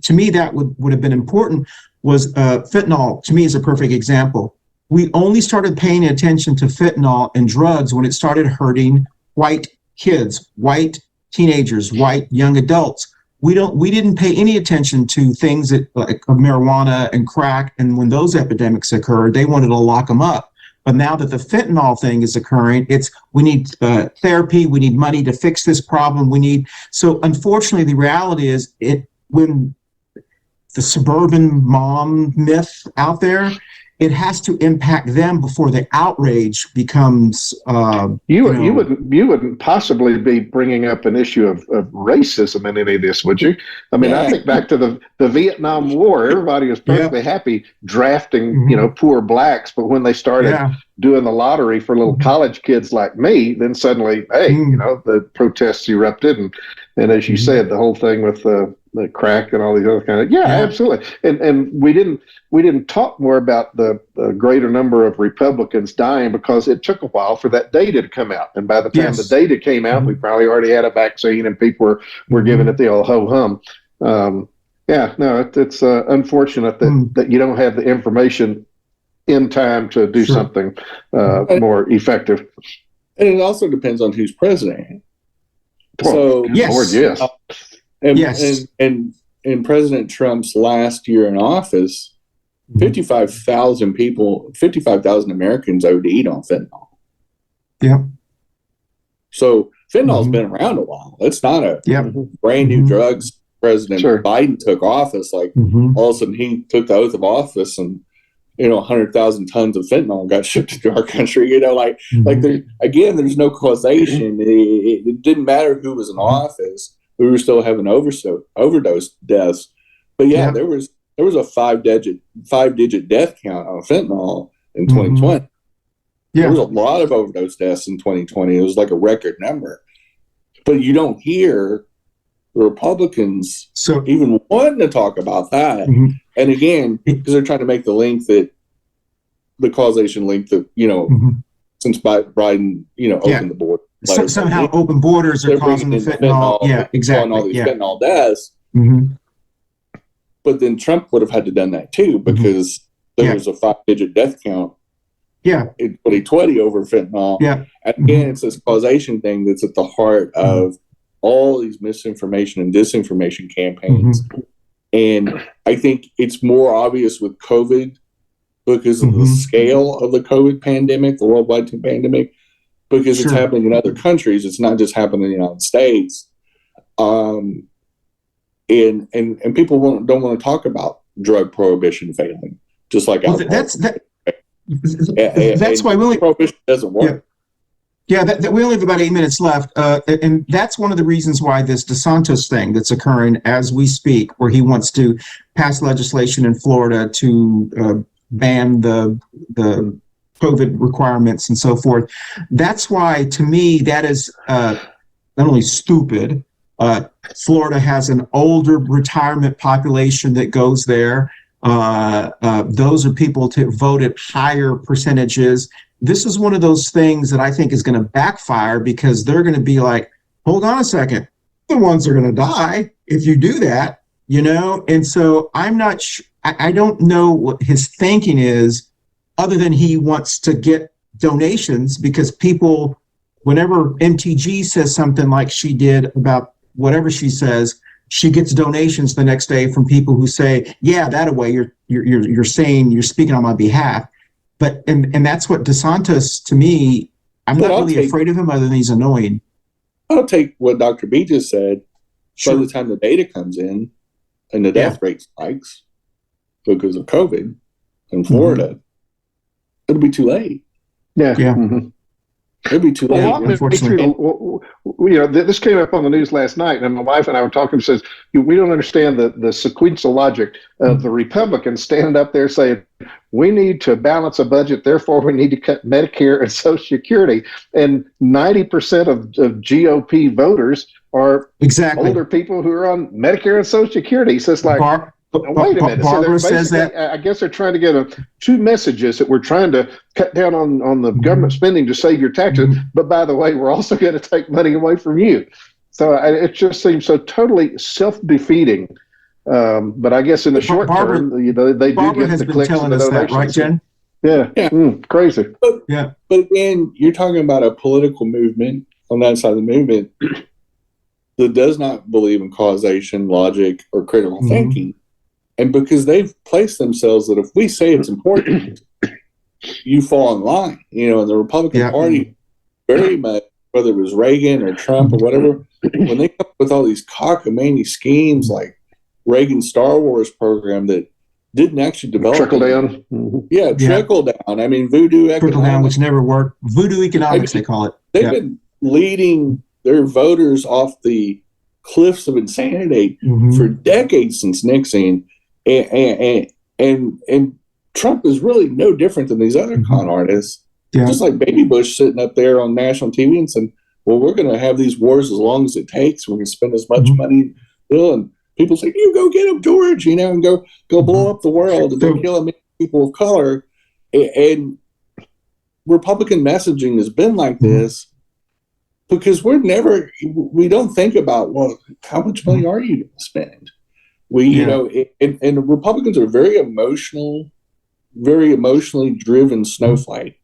to me, that would have been important was fentanyl, to me, is a perfect example. We only started paying attention to fentanyl and drugs when it started hurting white kids, white teenagers, white young adults. We didn't pay any attention to things that like marijuana and crack, and when those epidemics occurred, they wanted to lock them up. But now that the fentanyl thing is occurring, we need therapy, we need money to fix this problem. So unfortunately, the reality is when the suburban mom myth out there, it has to impact them before the outrage becomes. You wouldn't possibly be bringing up an issue of racism in any of this, would you? I mean, I think back to the Vietnam War. Everybody was perfectly happy drafting, poor blacks, but when they started doing the lottery for little college kids like me, then suddenly, the protests erupted, and as you said, the whole thing with the crack and all these other kind of absolutely, and we didn't talk more about the greater number of Republicans dying because it took a while for that data to come out, and by the time the data came out, we probably already had a vaccine and people were giving it the old ho hum. It's unfortunate that you don't have the information in time to do something more effective. And it also depends on who's president. Well, So yes. Lord, yes. And in President Trump's last year in office, 55,000 Americans owed to eat on fentanyl. Yeah. So fentanyl's been around a while. It's not a brand new drugs. President Biden took office, like all of a sudden he took the oath of office, and 100,000 tons of fentanyl got shipped into our country. There's no causation. It didn't matter who was in office. We were still having overdose deaths. But there was a five digit death count on fentanyl in 2020. Yeah. There was a lot of overdose deaths in 2020. It was like a record number. But you don't hear the Republicans even wanting to talk about that. And again, because they're trying to make the causation link that, since Biden, opened the border. Somehow open borders are causing the fentanyl. Yeah, exactly. All these fentanyl deaths. But then Trump would have had to done that too, because there was a 5-digit death count. In 2020 over fentanyl. And again, it's this causation thing that's at the heart of all these misinformation and disinformation campaigns. And I think it's more obvious with COVID because of the scale of the COVID pandemic, the worldwide pandemic, because it's happening in other countries. It's not just happening in the United States. And people don't want to talk about drug prohibition failing, just like that's why prohibition doesn't work. Yeah, we only have about 8 minutes left, and that's one of the reasons why this DeSantis thing that's occurring as we speak, where he wants to pass legislation in Florida to ban the COVID requirements and so forth. That's why, to me, that is not only stupid. Florida has an older retirement population that goes there. Those are people to vote at higher percentages. This is one of those things that I think is going to backfire, because they're going to be like, hold on a second, the ones are going to die if you do that, And so I'm not I don't know what his thinking is, other than he wants to get donations, because people, whenever MTG says something like she did about whatever she says, she gets donations the next day from people who say, yeah, that way you're saying, you're speaking on my behalf. But and that's what DeSantis, to me, I'm not really afraid of him, other than he's annoying. I'll take what Dr. B just said. By the time the data comes in and the death rate spikes because of COVID in Florida, it'll be too late. It'd be too late. Unfortunately. This came up on the news last night, and my wife and I were talking. She says, we don't understand the sequential logic of the Republicans standing up there saying, we need to balance a budget, therefore we need to cut Medicare and Social Security. And 90% of GOP voters are older people who are on Medicare and Social Security. So it's like, wait a minute. Barbara says that. I guess they're trying to get two messages, that we're trying to cut down on the government spending to save your taxes. But by the way, we're also going to take money away from you. So it just seems so totally self-defeating. But I guess in the short term, they do get the clicks and the donations. Right, Jen? Yeah. Crazy. But again, you're talking about a political movement on that side of the movement that does not believe in causation, logic, or critical thinking. And because they've placed themselves that if we say it's important, you fall in line. And the Republican Party, very much, whether it was Reagan or Trump or whatever, when they come up with all these cockamamie schemes like Reagan's Star Wars program that didn't actually develop. Trickle down. Trickle down. I mean, voodoo economics. Trickle down, which never worked. Voodoo economics, they call it. They've been leading their voters off the cliffs of insanity for decades since Nixon. And Trump is really no different than these other con artists. Just like Baby Bush sitting up there on national TV and saying, well, we're going to have these wars as long as it takes. We're going to spend as much money. And people say, you go get him, George, and go blow up the world and go kill people of color. And Republican messaging has been like this because we don't think about, well, how much money are you going to spend? And the Republicans are very emotional very emotionally driven snowflake,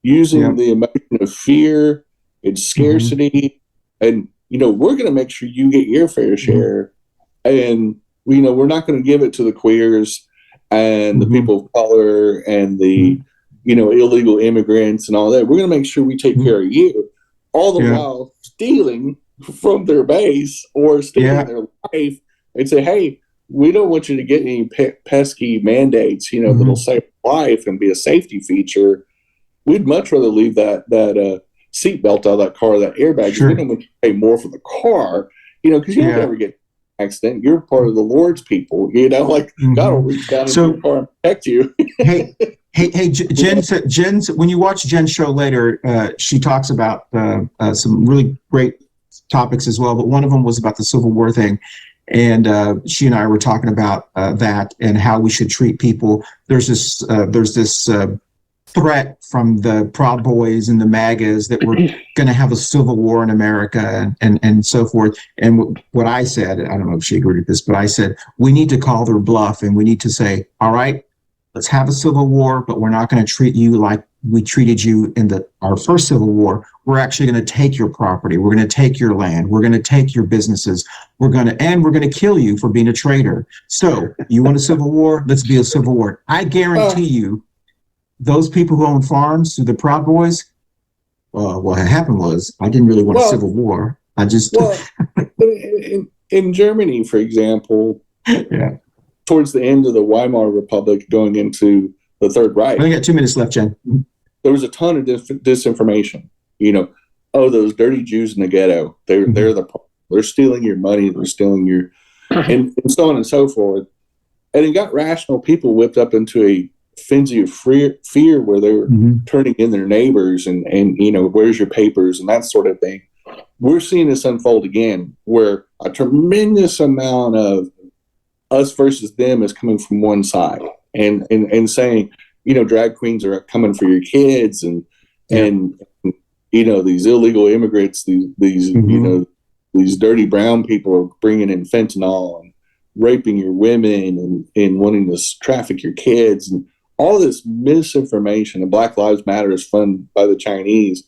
using the emotion of fear and scarcity. And, we're going to make sure you get your fair share. And, we're not going to give it to the queers and the people of color and the, illegal immigrants and all that. We're going to make sure we take care of you, all the while stealing from their base or stealing their life, and say, hey, we don't want you to get any pesky mandates, that'll save life and be a safety feature. We'd much rather leave that seatbelt out of that car, that airbag. We don't want you to pay more for the car, because you'll never get an accident. You're part of the Lord's people, God will reach down into your car and protect you. Hey, Jen, when you watch Jen's show later, she talks about some really great topics as well, but one of them was about the Civil War thing. And she and I were talking about that and how we should treat people. There's this threat from the Proud Boys and the MAGAs that we're going to have a civil war in America and so forth. And what I said, I don't know if she agreed with this, but I said, we need to call their bluff and we need to say, all right, let's have a civil war, but we're not going to treat you like we treated you in our first civil war. We're actually going to take your property. We're going to take your land. We're going to take your businesses. We're going to kill you for being a traitor. So you want a civil war? Let's be a civil war. I guarantee you, those people who own farms, the Proud Boys, what happened was I didn't really want a civil war. I just in Germany, for example, towards the end of the Weimar Republic, going into the Third Reich. I only got 2 minutes left, Jen. There was a ton of disinformation. Those dirty Jews in the ghetto. They're stealing your money. They're stealing your, and so on and so forth. And it got rational people whipped up into a frenzy of fear where they were turning in their neighbors and where's your papers and that sort of thing. We're seeing this unfold again, where a tremendous amount of us versus them is coming from one side and saying, drag queens are coming for your kids and these illegal immigrants, these these dirty brown people are bringing in fentanyl and raping your women and wanting to traffic your kids and all this misinformation. And Black Lives Matter is funded by the Chinese.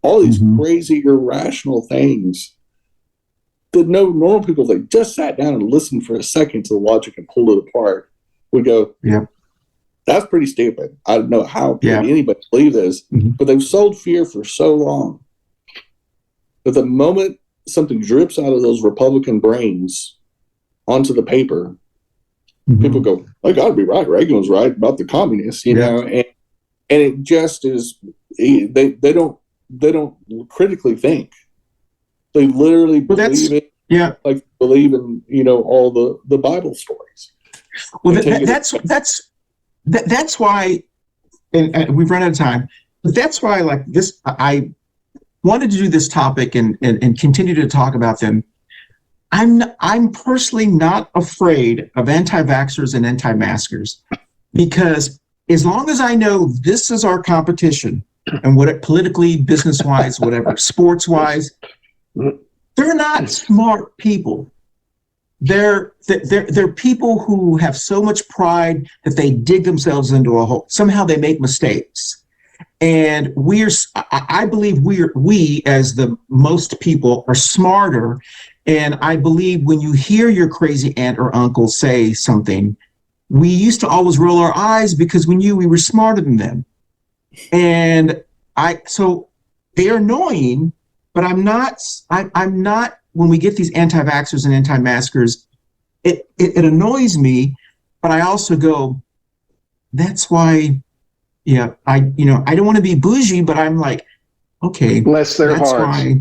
All these crazy, irrational things that no normal people, they just sat down and listened for a second to the logic and pulled it apart, would go, that's pretty stupid. I don't know how can anybody believe this, but they've sold fear for so long that the moment something drips out of those Republican brains onto the paper, people go, I got to be right. Reagan was right about the communists, know, and it just is. They don't critically think. They literally believe it. Yeah, like believe in all the Bible stories. Well, that's why, and we've run out of time. But that's why, like this, I wanted to do this topic and continue to talk about them. I'm personally not afraid of anti-vaxxers and anti-maskers, because as long as I know this is our competition, and what politically, business-wise, whatever, sports-wise, they're not smart people. They're people who have so much pride that they dig themselves into a hole. Somehow they make mistakes. And I believe we as the most people are smarter. And I believe when you hear your crazy aunt or uncle say something, we used to always roll our eyes because we knew we were smarter than them. And so they're annoying, but I'm not, when we get these anti-vaxxers and anti-maskers, it annoys me, but I also go, that's why, I don't want to be bougie, but I'm like, okay. Bless their hearts.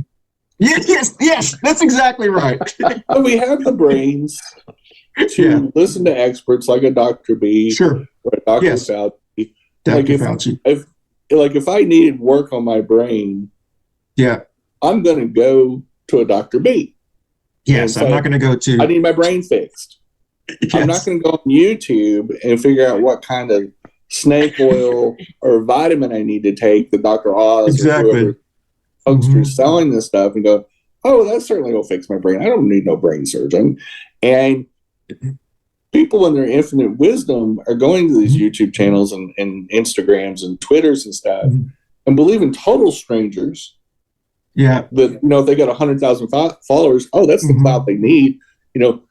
Yes, that's exactly right. But we have the brains to listen to experts like a Dr. B or a Dr. Fauci. Dr. Fauci. If I needed work on my brain, I'm going to go to a Dr. B. Yes, I'm not going to go to. I need my brain fixed. Yes. I'm not going to go on YouTube and figure out what kind of snake oil or vitamin I need to take that Dr. Oz or whoever folks who's selling this stuff and go, oh, that certainly will fix my brain. I don't need no brain surgeon. And people in their infinite wisdom are going to these YouTube channels and Instagrams and Twitters and stuff and believe in total strangers. Yeah. That, if they got 100,000 followers, that's the clout they need. No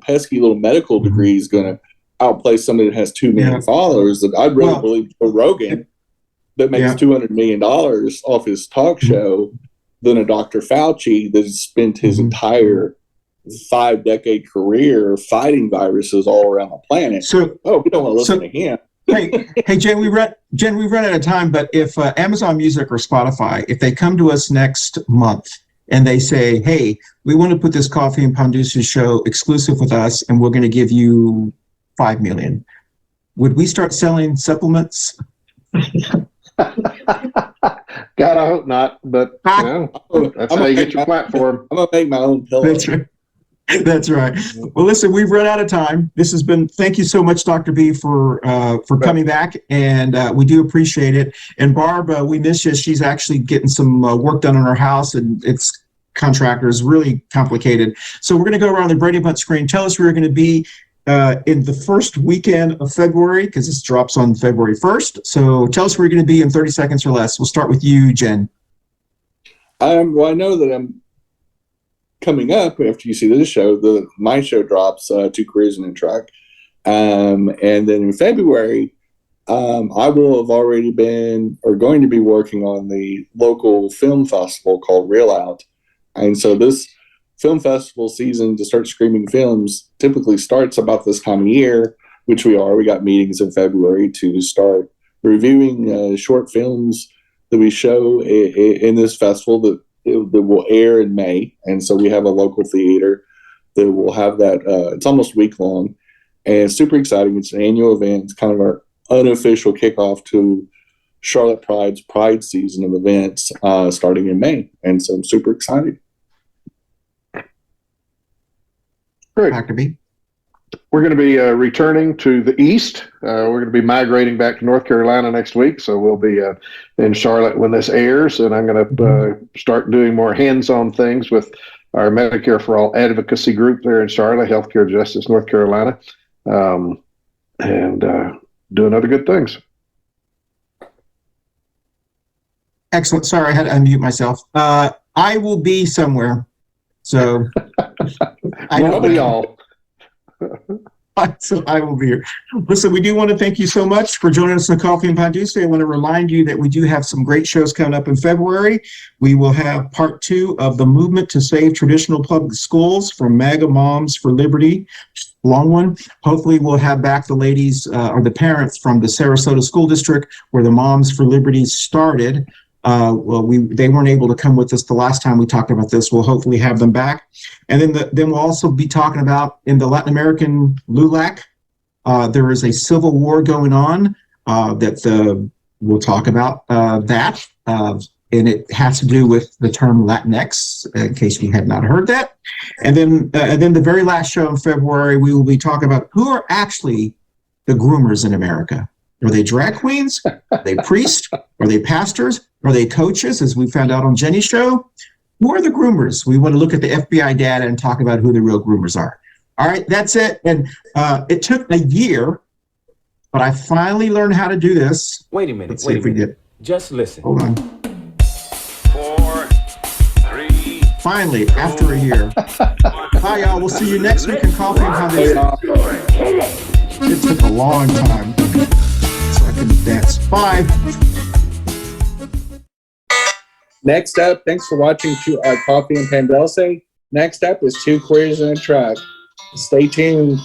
pesky little medical degree is going to outplay somebody that has 2 million followers. That I'd rather believe Joe Rogan that makes $200 million off his talk show than a Dr. Fauci that has spent his entire 5-decade career fighting viruses all around the planet. So, we don't want to listen to him. hey, Jen, we've run out of time, but if Amazon Music or Spotify, if they come to us next month and they say, hey, we want to put this Coffee and Pan Dulce show exclusive with us, and we're going to give you $5 million, would we start selling supplements? God, I hope not, but that's how you get your platform. I'm gonna make my own pillow. That's right. Well, listen, we've run out of time. This has been, thank you so much, Dr. B, for coming back, and we do appreciate it. And Barb, we miss you. She's actually getting some work done on her house, and it's contractors, really complicated. So we're going to go around the Brady Bunch screen. Tell us where you're going to be in the first weekend of February, because this drops on February 1st. So tell us where you're going to be in 30 seconds or less. We'll start with you, Jen. Well, I know that I'm coming up after you see this show. My show drops to Cruising and Truck, and then in February, I will have already been or going to be working on the local film festival called Reel Out, and so this film festival season to start screening films typically starts about this time of year, which we are. We got meetings in February to start reviewing short films that we show in this festival that will air in May. And so we have a local theater that will have that. It's almost week long, and it's super exciting. It's an annual event. It's kind of our unofficial kickoff to Charlotte Pride's Pride season of events starting in May. And so I'm super excited. Great. Dr. B. We're going to be returning to the East. We're going to be migrating back to North Carolina next week. So we'll be in Charlotte when this airs. And I'm going to start doing more hands-on things with our Medicare for All advocacy group there in Charlotte, Healthcare Justice North Carolina, and doing other good things. Excellent. Sorry, I had to unmute myself. I will be somewhere. So I Won't we all? So I will be here. Listen, we do want to thank you so much for joining us on Coffee and Pan Dulce. I want to remind you that we do have some great shows coming up in February. We will have part 2 of the movement to save traditional public schools from MAGA Moms for Liberty. Long one. Hopefully we'll have back the ladies or the parents from the Sarasota School District where the Moms for Liberty started. They weren't able to come with us the last time we talked about this. We'll hopefully have them back. And then we'll also be talking about in the Latin American LULAC, there is a civil war going on that we'll talk about that. And it has to do with the term Latinx, in case you had not heard that. And then the very last show in February, we will be talking about who are actually the groomers in America. Are they drag queens? Are they priests? Are they pastors? Are they coaches, as we found out on Jenny's show? Who are the groomers? We want to look at the FBI data and talk about who the real groomers are. All right, that's it. And it took a year, but I finally learned how to do this. Wait a minute. Let's see if we did. Just listen. Hold on. 4, 3. Finally, after a year. Hi, y'all. We'll see you next week in Coffee and Pan Dulce. It took a long time. So I can dance. Bye. Next up, thanks for watching Coffee and Pan Dulce. Next up is 2 Queers in a Truck. Stay tuned.